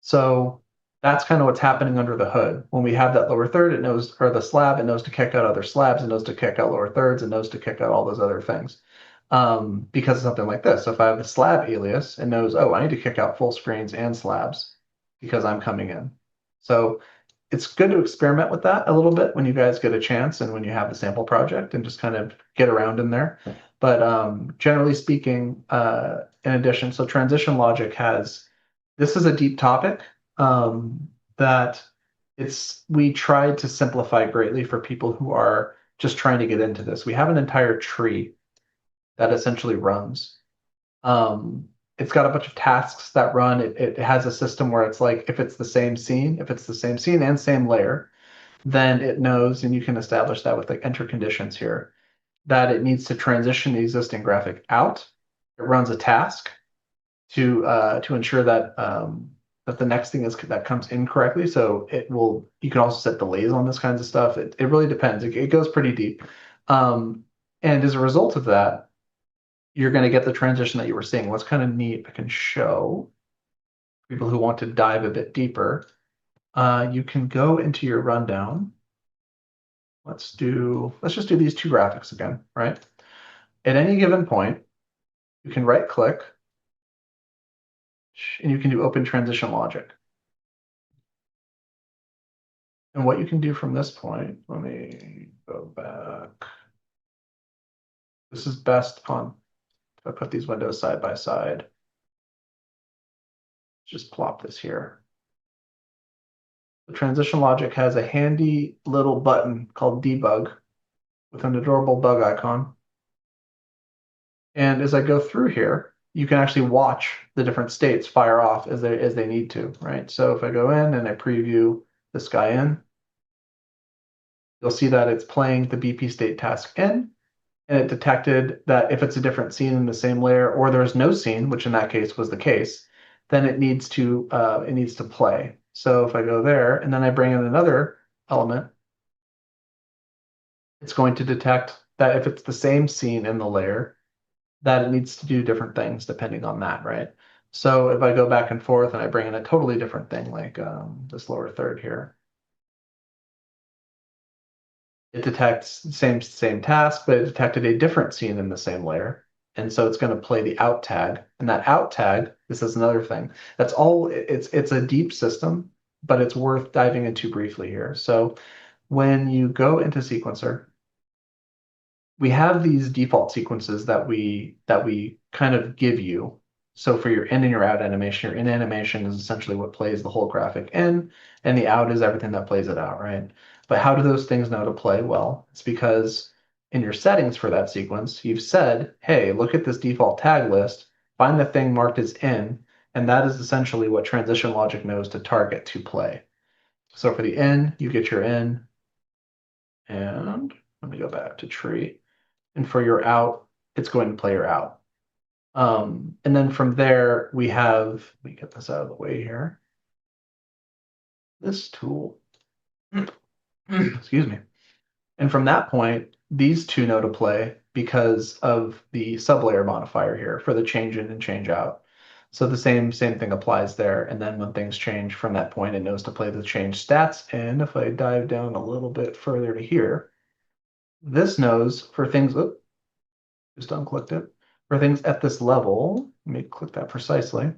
So that's kind of what's happening under the hood. When we have that lower third, it knows, or the slab, it knows to kick out other slabs, it knows to kick out lower thirds, it knows to kick out all those other things. Because of something like this. So if I have the slab alias, it knows, oh, I need to kick out full screens and slabs because I'm coming in. So it's good to experiment with that a little bit when you guys get a chance and when you have the sample project and just kind of get around in there. But generally speaking, in addition, so transition logic this is a deep topic that we tried to simplify greatly for people who are just trying to get into this. We have an entire tree that essentially runs. It's got a bunch of tasks that run. It has a system where it's like if it's the same scene and same layer, then it knows, and you can establish that with like enter conditions here, that it needs to transition the existing graphic out. It runs a task to ensure that that the next thing that comes in correctly. So you can also set delays on this kinds of stuff. It really depends. It goes pretty deep. And as a result of that, you're going to get the transition that you were seeing. What's kind of neat, I can show people who want to dive a bit deeper. You can go into your rundown. Let's just do these two graphics again, right? At any given point, you can right click and you can do open transition logic. And what you can do from this point, let me go back. This is best on, if I put these windows side by side, just plop this here. The transition logic has a handy little button called debug with an adorable bug icon. And as I go through here, you can actually watch the different states fire off as they need to, right? So if I go in and I preview this guy in, you'll see that it's playing the BP state task in, and it detected that if it's a different scene in the same layer, or there's no scene, which in that case was the case, then it needs to play. So if I go there and then I bring in another element, it's going to detect that if it's the same scene in the layer, that it needs to do different things depending on that, right? So if I go back and forth and I bring in a totally different thing, like this lower third here, it detects the same task, but it detected a different scene in the same layer. And so it's going to play the out tag. And that out tag, this is another thing. That's all, it's a deep system, but it's worth diving into briefly here. So when you go into sequencer, we have these default sequences that we kind of give you. So for your in and your out animation, your in animation is essentially what plays the whole graphic in, and the out is everything that plays it out, right? But how do those things know to play? Well, it's because in your settings for that sequence, you've said, hey, look at this default tag list, find the thing marked as in, and that is essentially what transition logic knows to target to play. So for the in, you get your in, and let me go back to tree. And for your out, it's going to play your out. And then from there, let me get this out of the way here. This tool, excuse me. And from that point, these two know to play because of the sublayer modifier here for the change in and change out. So the same thing applies there. And then when things change from that point, it knows to play the change stats. And if I dive down a little bit further to here, this knows for things, just unclicked it. For things at this level, let me click that precisely.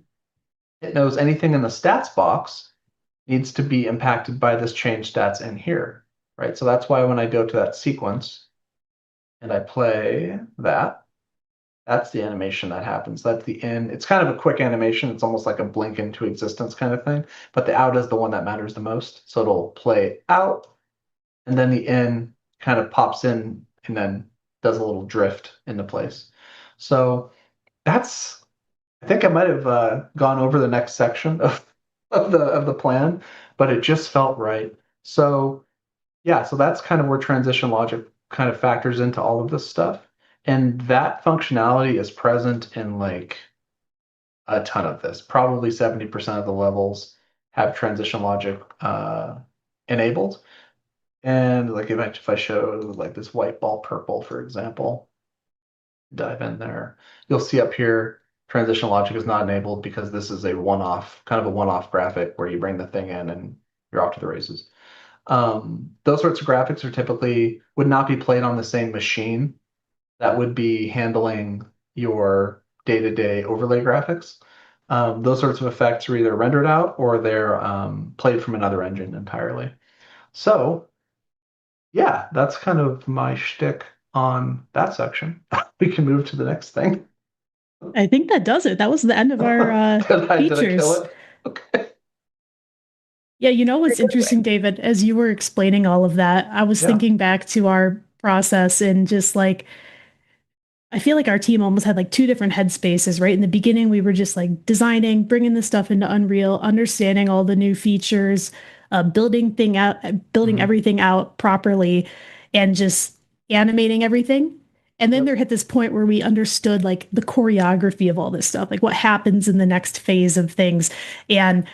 It knows anything in the stats box needs to be impacted by this change stats in here, right? So that's why when I go to that sequence and I play that, that's the animation that happens. That's the in. It's kind of a quick animation. It's almost like a blink into existence kind of thing, but the out is the one that matters the most. So it'll play out, and then the in kind of pops in and then does a little drift into place. So that's, I think I might have gone over the next section of the plan, but it just felt right. So yeah, so that's kind of where transition logic kind of factors into all of this stuff. And that functionality is present in like a ton of this. Probably 70% of the levels have transition logic enabled. And like if I show like this white ball purple, for example, dive in there, you'll see up here transition logic is not enabled because this is a one-off, kind of a one-off graphic where you bring the thing in and you're off to the races. Those sorts of graphics are typically would not be played on the same machine that would be handling your day-to-day overlay graphics. Those sorts of effects are either rendered out or they're played from another engine entirely. So yeah, that's kind of my shtick on that section. We can move to the next thing. I think that does it. That was the end of our Did I kill features. it? Okay. Yeah, you know what's interesting, David? As you were explaining all of that, I was Yeah. thinking back to our process and just like I feel like our team almost had like two different headspaces, right? In the beginning, we were just like designing, bringing the stuff into Unreal, understanding all the new features, building everything out properly, and just animating everything. And then Yep. there hit this point where we understood like the choreography of all this stuff, like what happens in the next phase of things, and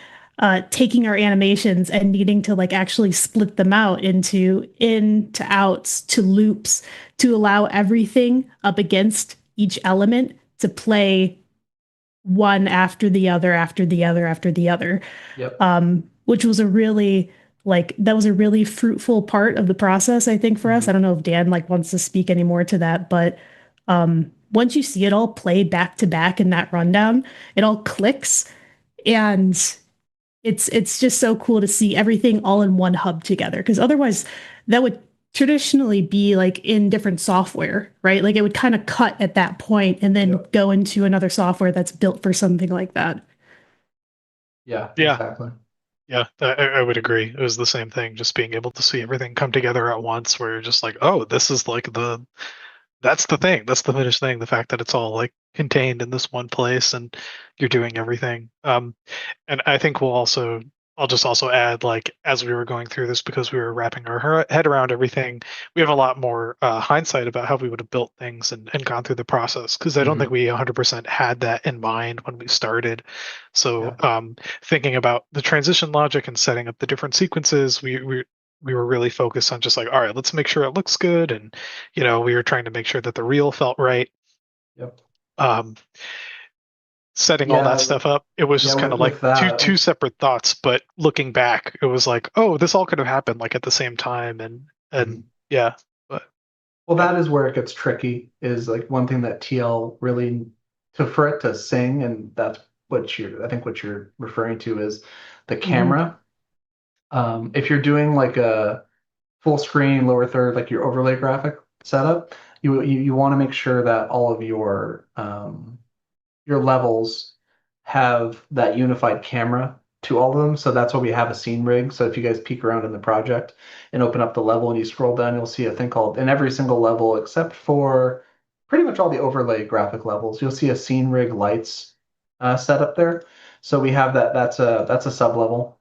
taking our animations and needing to like actually split them out into in to outs to loops to allow everything up against each element to play one after the other after the other after the other. Yep. which was a really that was a really fruitful part of the process, I think, for us. I don't know if Dan wants to speak any more to that, but once you see it all play back to back in that rundown, it all clicks, and it's just so cool to see everything all in one hub together. Because otherwise, that would traditionally be in different software, right? Like it would kind of cut at that point and then Yep. go into another software that's built for something like that. Yeah, Yeah, exactly. yeah, I would agree. It was the same thing, just being able to see everything come together at once, where you're just like, oh, this is like that's the thing. That's the finished thing. The fact that it's all like contained in this one place and you're doing everything. And I think I'll just also add, like, as we were going through this, because we were wrapping our head around everything, we have a lot more hindsight about how we would have built things and gone through the process. Because I don't think we 100% had that in mind when we started. So, Yeah. thinking about the transition logic and setting up the different sequences, we were really focused on just like, all right, let's make sure it looks good, and we were trying to make sure that the reel felt right. Yep. Um, Setting all Yeah. that stuff up, it was Yeah. just kind of like With two that. separate thoughts. But looking back, it was like, oh, this all could have happened like at the same time, and Mhm. yeah, but Well, yeah, that is where it gets tricky. Is like one thing that TL really for it to sing, and that's I think what you're referring to is the Mhm. camera. If you're doing like a full screen, lower third, like your overlay graphic setup, you want to make sure that all of your levels have that unified camera to all of them. So that's why we have a scene rig. So if you guys peek around in the project and open up the level and you scroll down, you'll see a thing called, in every single level, except for pretty much all the overlay graphic levels, you'll see a scene rig lights set up there. So we have that. That's a sub level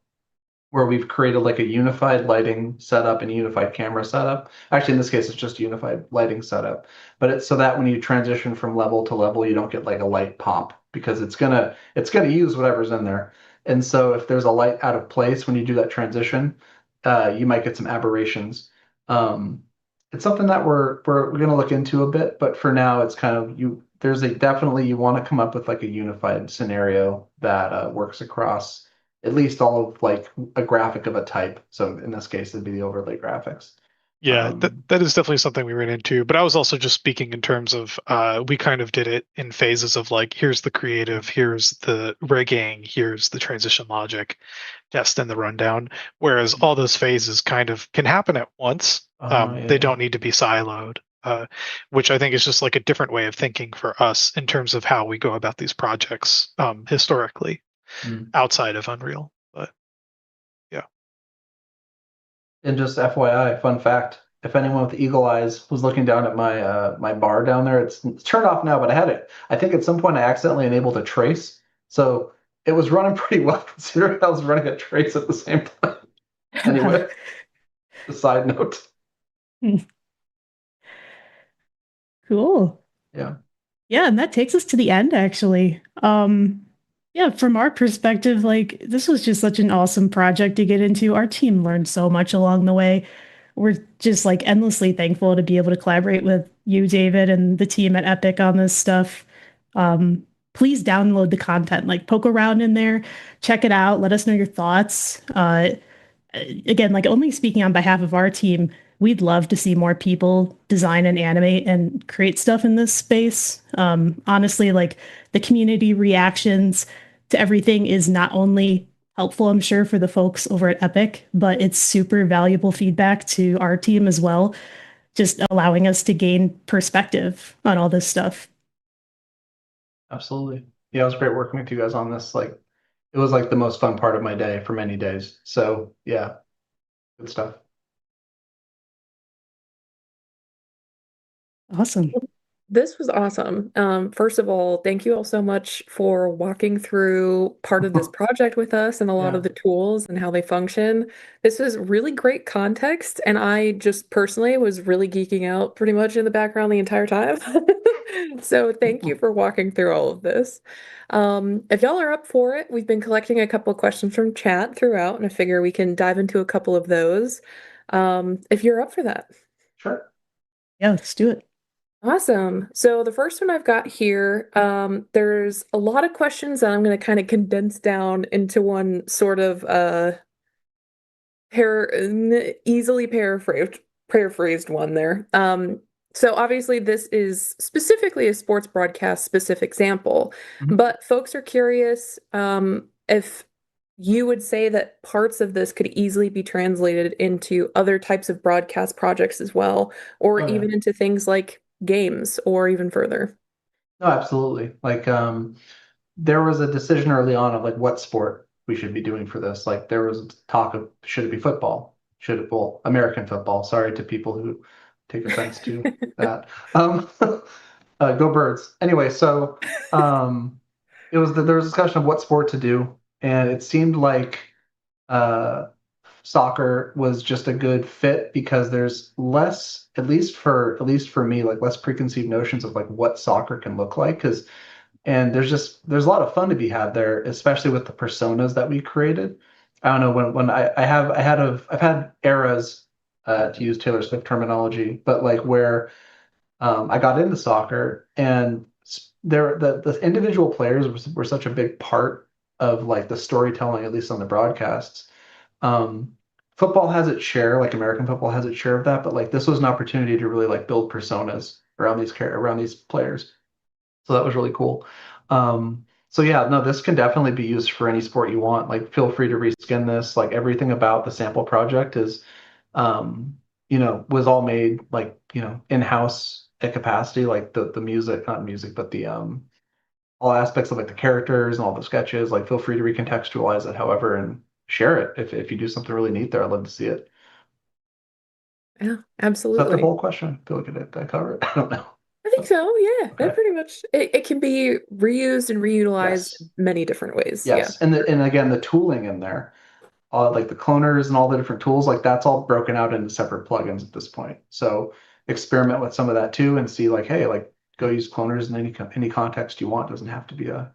where we've created like a unified lighting setup and unified camera setup. Actually, in this case, it's just unified lighting setup. But it's so that when you transition from level to level, you don't get like a light pop because it's gonna use whatever's in there. And so if there's a light out of place when you do that transition, you might get some aberrations. Um, it's something that we're gonna look into a bit, but for now, it's kind of you. There's a definitely you want to come up with like a unified scenario that works across at least all of like a graphic of a type. So in this case, it'd be the overlay graphics. yeah, that is definitely something we ran into. But I was also just speaking in terms of we kind of did it in phases of like, here's the creative, here's the rigging, here's the transition logic, test, and the rundown. Whereas all those phases kind of can happen at once. Yeah, They yeah. don't need to be siloed, which I think is just like a different way of thinking for us in terms of how we go about these projects historically Mm. outside of Unreal. But yeah. And just FYI, fun fact: if anyone with eagle eyes was looking down at my bar down there, it's turned off now, but I had it. I think at some point I accidentally enabled a trace, so it was running pretty well considering I was running a trace at the same time. Anyway, a side note. Cool. Yeah. Yeah, and that takes us to the end, actually. Yeah, from our perspective, this was just such an awesome project to get into. Our team learned so much along the way. We're just endlessly thankful to be able to collaborate with you, David, and the team at Epic on this stuff. Um, Please download the content, poke around in there, check it out, let us know your thoughts. Again, only speaking on behalf of our team, we'd love to see more people design and animate and create stuff in this space. Honestly, the community reactions to everything is not only helpful, I'm sure, for the folks over at Epic, but it's super valuable feedback to our team as well, just allowing us to gain perspective on all this stuff. Absolutely. Yeah, it was great working with you guys on this. Like, it was like the most fun part of my day for many days. So yeah, good stuff. Awesome. This was awesome. First of all, thank you all so much for walking through part of this project with us and a lot Yeah. of the tools and how they function. This was really great context, and I just personally was really geeking out pretty much in the background the entire time. So thank you for walking through all of this. If y'all are up for it, we've been collecting a couple of questions from chat throughout, and I figure we can dive into a couple of those, if you're up for that. Sure. Yeah, let's do it. Awesome. So the first one I've got here, there's a lot of questions that I'm going to kind of condense down into one sort of easily paraphrased one there. So obviously this is specifically a sports broadcast specific example, Mhm. but folks are curious if you would say that parts of this could easily be translated into other types of broadcast projects as well, or Oh yeah. even into things like games or even further. No, absolutely. Like, there was a decision early on of like what sport we should be doing for this. Like, there was talk of should it be football? Should it, well, American football. Sorry to people who take offense to that. Go Birds. Anyway, so there was a discussion of what sport to do, and it seemed like uh, soccer was just a good fit because there's less, at least for me, like less preconceived notions of like what soccer can look like. Because and there's a lot of fun to be had there, especially with the personas that we created. I don't know when I've had eras, to use Taylor Swift terminology, but like where I got into soccer, and the individual players were such a big part of like the storytelling, at least on the broadcasts. Um, Football has its share, like American football has its share of that, but like this was an opportunity to really like build personas around these players. So that was really cool. So yeah, no, this can definitely be used for any sport you want. Like, feel free to reskin this. Like, everything about the sample project is, um, was all made like, in-house at capacity. Like the music, not music, but the all aspects of like the characters and all the sketches. Like, feel free to recontextualize it, however, and share it if you do something really neat there. I'd love to see it. Yeah, Is that the absolutely. whole question? I feel like did I cover it? I don't know. I think so. Yeah, that Okay. pretty much it can be reused and reutilized Yes. many different ways. Yeah. Yes. And again, the tooling in there, like the cloners and all the different tools, like that's all broken out into separate plugins at this point. So experiment with some of that too and see like, hey, like go use cloners in any context you want. It doesn't have to be a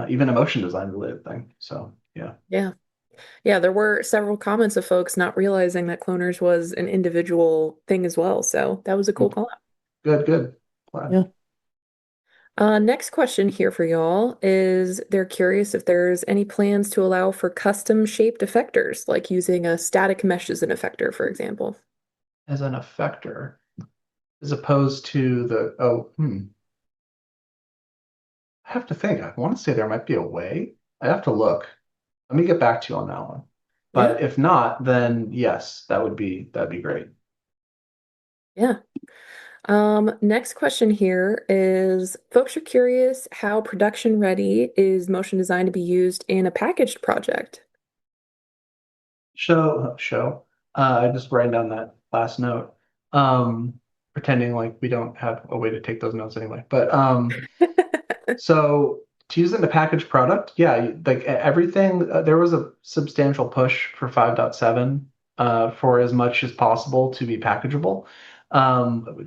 even a motion design related thing. So yeah. Yeah. Yeah, there were several comments of folks not realizing that cloners was an individual thing as well. So that was a cool Mm. call out. Good, good. Glad. Yeah. Next question here for y'all is they're curious if there's any plans to allow for custom shaped effectors, like using a static mesh as an effector, for example. As an effector, as opposed to I have to think. I want to say there might be a way. I have to look. Let me get back to you on that one. Yeah, But if not, then yes, that'd be great. yeah. Next question here is folks are curious how production ready is motion design to be used in a packaged project? Show. I just writing down that last note. Pretending like we don't have a way to take those notes anyway. But so to use it in a packaged product, yeah, like everything, there was a substantial push for 5.7 for as much as possible to be packageable.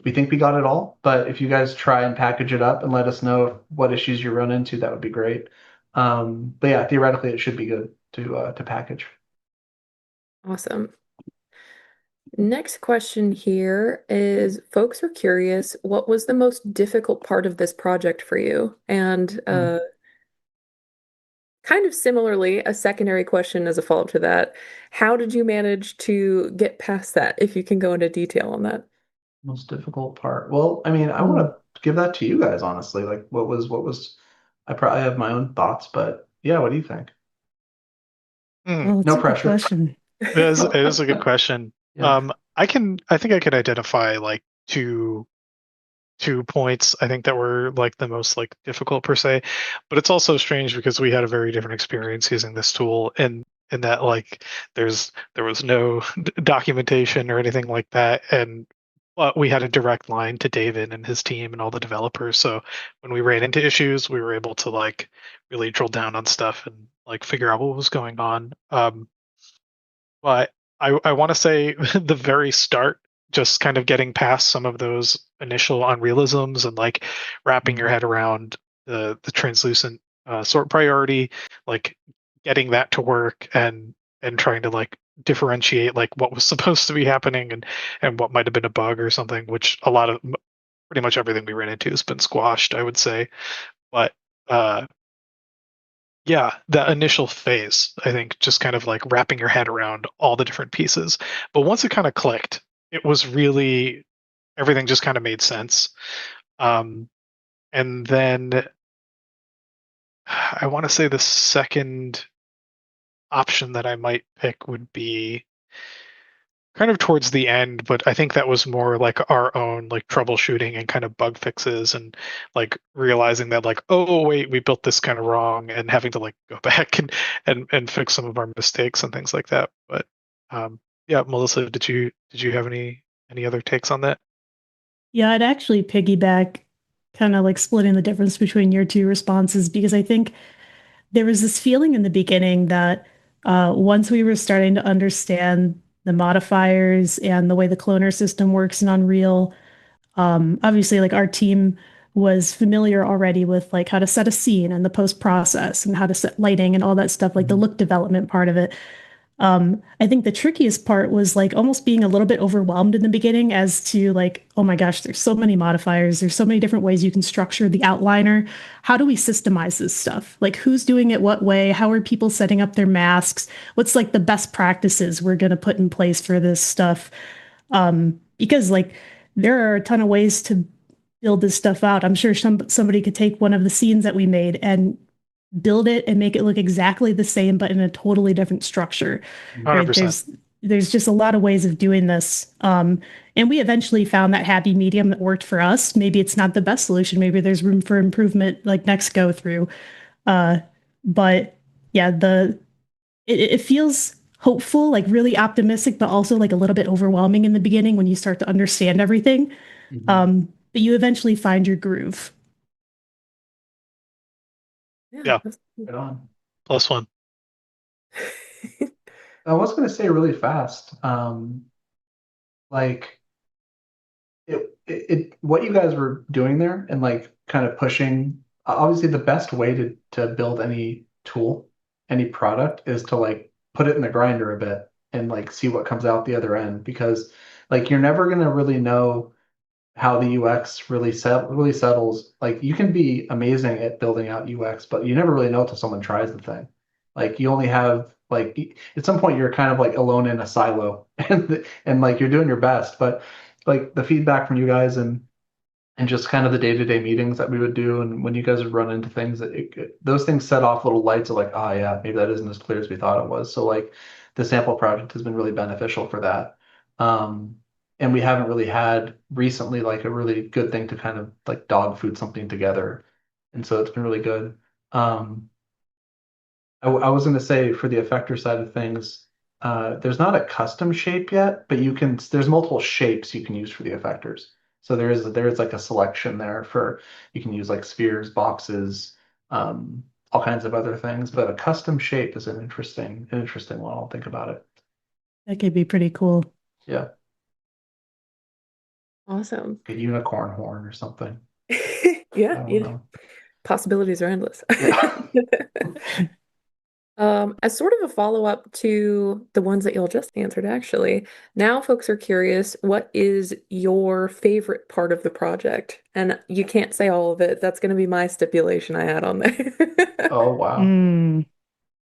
We think we got it all, but if you guys try and package it up and let us know what issues you run into, that would be great. But yeah, theoretically, it should be good to package. Awesome. Next question here is folks are curious, what was the most difficult part of this project for you? And Hmm. kind of similarly, a secondary question as a follow-up to that, how did you manage to get past that, if you can go into detail on that? Most difficult part. Well, I mean, I want Oh, to give that to you guys, honestly. Like, I probably have my own thoughts, but yeah, what do you think? Hmm. well, it's No a good pressure. question. It is a good question. Yeah. I think I could identify like two points I think that were like the most like difficult per se, but it's also strange because we had a very different experience using this tool, and in that like there was no documentation or anything like that, and but we had a direct line to David and his team and all the developers. So when we ran into issues, we were able to like really drill down on stuff and like figure out what was going on. But I want to say the very start, just kind of getting past some of those initial unrealisms and like wrapping your Mhm. head around the translucent sort priority, like getting that to work and trying to like differentiate like what was supposed to be happening and what might have been a bug or something, which pretty much everything we ran into has been squashed, I would say. But uh Yeah, the initial phase, I think, just kind of like wrapping your head around all the different pieces. But once it kind of clicked, it was really everything just kind of made sense. Um, and then I want to say the second option that I might pick would be kind of towards the end, but I think that was more like our own like troubleshooting and kind of bug fixes and like realizing that like, oh wait, we built this kind of wrong and having to like go back and fix some of our mistakes and things like that. But yeah, Melissa, did you have any other takes on that? Yeah, I'd actually piggyback, kind of like splitting the difference between your two responses, because I think there was this feeling in the beginning that once we were starting to understand the modifiers and the way the cloner system works in Unreal, obviously, like our team was familiar already with like how to set a scene and the post process and how to set lighting and all that stuff, like the Mhm. look development part of it. I think the trickiest part was like almost being a little bit overwhelmed in the beginning as to like, oh my gosh, there's so many modifiers. There's so many different ways you can structure the outliner. How do we systemize this stuff? Like who's doing it what way? How are people setting up their masks? What's like the best practices we're going to put in place for this stuff? Because like there are a ton of ways to build this stuff out. I'm sure somebody could take one of the scenes that we made and build it and make it look exactly the same, but in a totally different structure, right? 100%. There's just a lot of ways of doing this. And we eventually found that happy medium that worked for us. Maybe it's not the best solution. Maybe there's room for improvement like next go through. Uh, but yeah, it feels hopeful, like really optimistic, but also like a little bit overwhelming in the beginning when you start to understand everything. Mhm. But you eventually find your groove. Yeah, Yeah, that's Right on. +1. I was going to say really fast, like what you guys were doing there and like kind of pushing. Obviously, the best way to build any tool, any product, is to like put it in the grinder a bit and like see what comes out the other end because like you're never gonna really know how the UX really settles. Like you can be amazing at building out UX, but you never really know until someone tries the thing. Like you only have like at some point you're kind of like alone in a silo and like you're doing your best, but like the feedback from you guys and just kind of the day-to-day meetings that we would do and when you guys would run into things that those things set off little lights of like, oh yeah, maybe that isn't as clear as we thought it was. So like the sample project has been really beneficial for that. Um, and we haven't really had recently like a really good thing to kind of like dog food something together. And so it's been really good. Um, I was going to say for the effector side of things, there's not a custom shape yet, but there's multiple shapes you can use for the effectors. So there is like a selection there for you can use like spheres, boxes, all kinds of other things. But a custom shape is an interesting one. I'll think about it. That could be pretty cool. Yeah, awesome. a unicorn horn or something. I Yeah, don't yeah. know. Possibilities are endless. Yeah. As sort of a follow-up to the ones that y'all just answered, actually, now folks are curious, what is your favorite part of the project? And you can't say all of it. That's going to be my stipulation I had on there. Oh wow. Mm.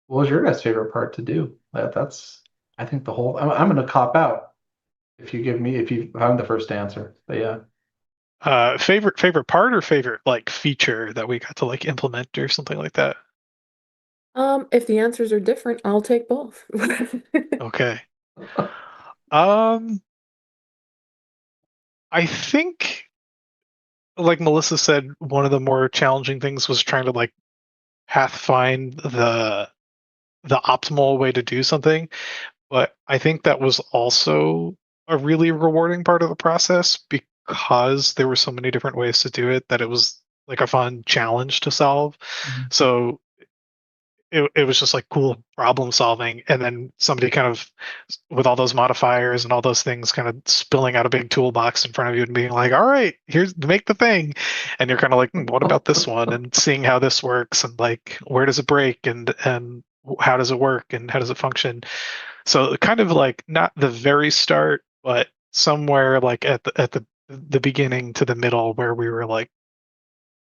What was your guys' favorite part to do? That's I think the whole. I'm going to cop out. If I'm the first to answer. But yeah. Favorite part or favorite like feature that we got to like implement or something like that? If the answers are different, I'll take both. Okay. Um, I think, like Melissa said, one of the more challenging things was trying to like path find the optimal way to do something. But I think that was also a really rewarding part of the process because there were so many different ways to do it that it was like a fun challenge to solve. Mhm. So it was just like cool problem solving and then somebody kind of with all those modifiers and all those things kind of spilling out a big toolbox in front of you and being like, all right, here's make the thing. And you're kind of like, what about this one, and seeing how this works and like where does it break and how does it work and how does it function. So kind of like not the very start, but somewhere like at the beginning to the middle where we were like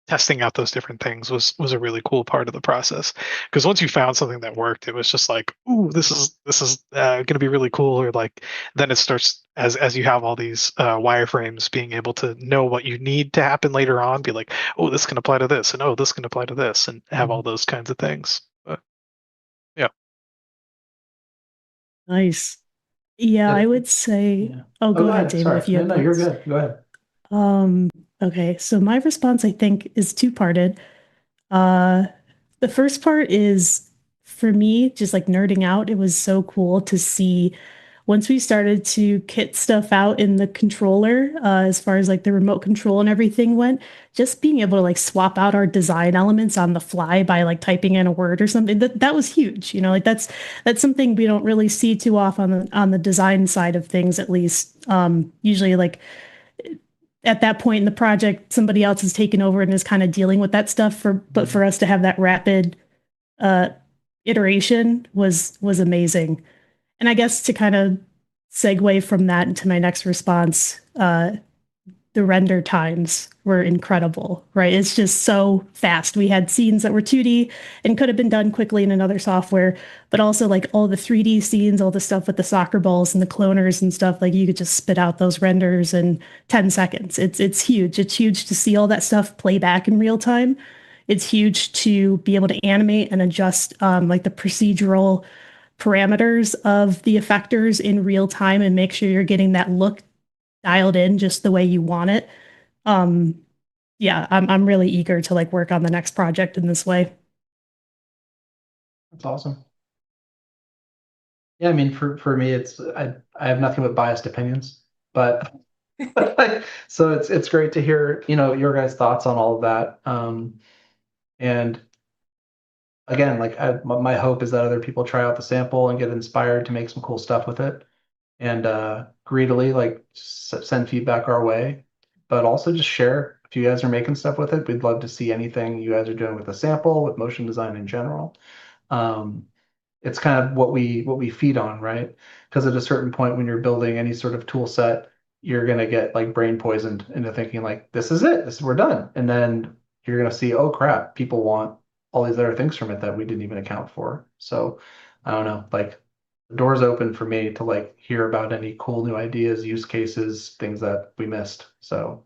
testing out those different things was a really cool part of the process. Because once you found something that worked, it was just like, ooh, this is going to be really cool. Or like, then it starts as you have all these wireframes, being able to know what you need to happen later on. Be like, oh, this can apply to this, and oh, this can apply to this, and have all those kinds of things. But yeah, Nice. Yeah, I would say, Yeah. oh, Oh, go go ahead, ahead. David, Sorry. if you No, had no, you're thoughts. good. Go ahead. Um, okay, so my response, I think, is two-parted. Uh, the first part is for me, just like nerding out, it was so cool to see once we started to kit stuff out in the controller, as far as like the remote control and everything went, just being able to like swap out our design elements on the fly by like typing in a word or something, that was huge. You know, like that's something we don't really see too often on the design side of things, at least. Usually like at that point in the project, somebody else has taken over and is kind of dealing with that stuff. But for us to have that rapid uh, iteration was amazing. And I guess to kind of segue from that into my next response, the render times were incredible, right? It's just so fast. We had scenes that were 2D and could have been done quickly in another software, but also like all the 3D scenes, all the stuff with the soccer balls and the cloners and stuff, like you could just spit out those renders in 10 seconds. It's huge. It's huge to see all that stuff play back in real time. It's huge to be able to animate and adjust like the procedural parameters of the effectors in real time and make sure you're getting that look dialed in just the way you want it. Um, yeah, I'm really eager to like work on the next project in this way. That's awesome. Yeah, I mean, for me, I have nothing but biased opinions, but so it's great to hear, your guys' thoughts on all of that. And again, like my hope is that other people try out the sample and get inspired to make some cool stuff with it, and greedily like send feedback our way, but also just share if you guys are making stuff with it. We'd love to see anything you guys are doing with the sample, with motion design in general. Um, it's kind of what we feed on, right? Because at a certain point when you're building any sort of tool set, you're gonna get like brain poisoned into thinking like this is it, we're done. And then you're gonna see, oh crap, people want all these other things from it that we didn't even account for. So I don't know, like the door's open for me to like hear about any cool new ideas, use cases, things that we missed. So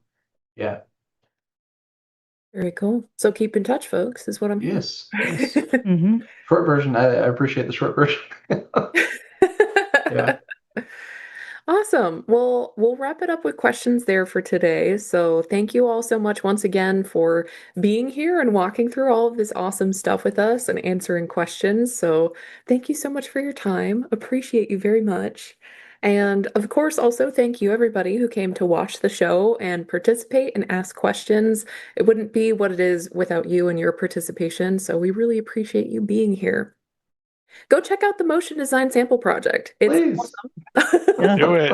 yeah. Very cool. So keep in touch, folks, is what I'm hearing. Yes, yes. Hmm. Short version. I appreciate the short version. Yeah. Awesome. Well, we'll wrap it up with questions there for today. So, thank you all so much once again for being here and walking through all of this awesome stuff with us and answering questions. So, thank you so much for your time. Appreciate you very much. And of course, also thank you everybody who came to watch the show and participate and ask questions. It wouldn't be what it is without you and your participation. So, we really appreciate you being here. Go check out the motion design sample project. It's Please. awesome. Yeah. do it.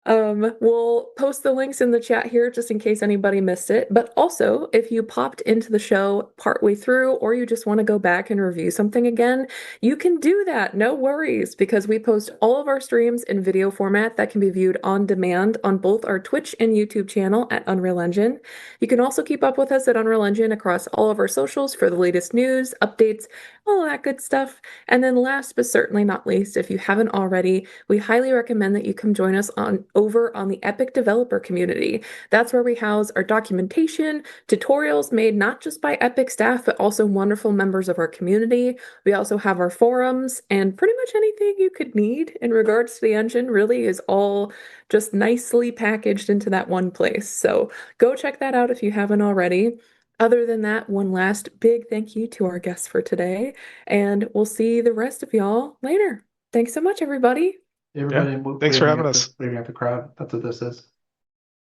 We'll post the links in the chat here just in case anybody missed it. But also, if you popped into the show partway through or you just want to go back and review something again, you can do that. No worries, because we post all of our streams in video format that can be viewed on demand on both our Twitch and YouTube channel at Unreal Engine. You can also keep up with us at Unreal Engine across all of our socials for the latest news, updates, all that good stuff. And then last but certainly not least, if you haven't already, we highly recommend that you come join us over on the Epic developer community. That's where we house our documentation, tutorials made not just by Epic staff, but also wonderful members of our community. We also have our forums, and pretty much anything you could need in regards to the engine really is all just nicely packaged into that one place. So go check that out if you haven't already. Other than that, one last big thank you to our guests for today, and we'll see the rest of y'all later. Thanks so much, everybody. Yeah. Everybody Thanks for having us. waving at the crowd. That's what this is.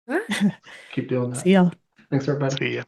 Bye. Keep doing that. See y'all. Thanks, everybody. See ya.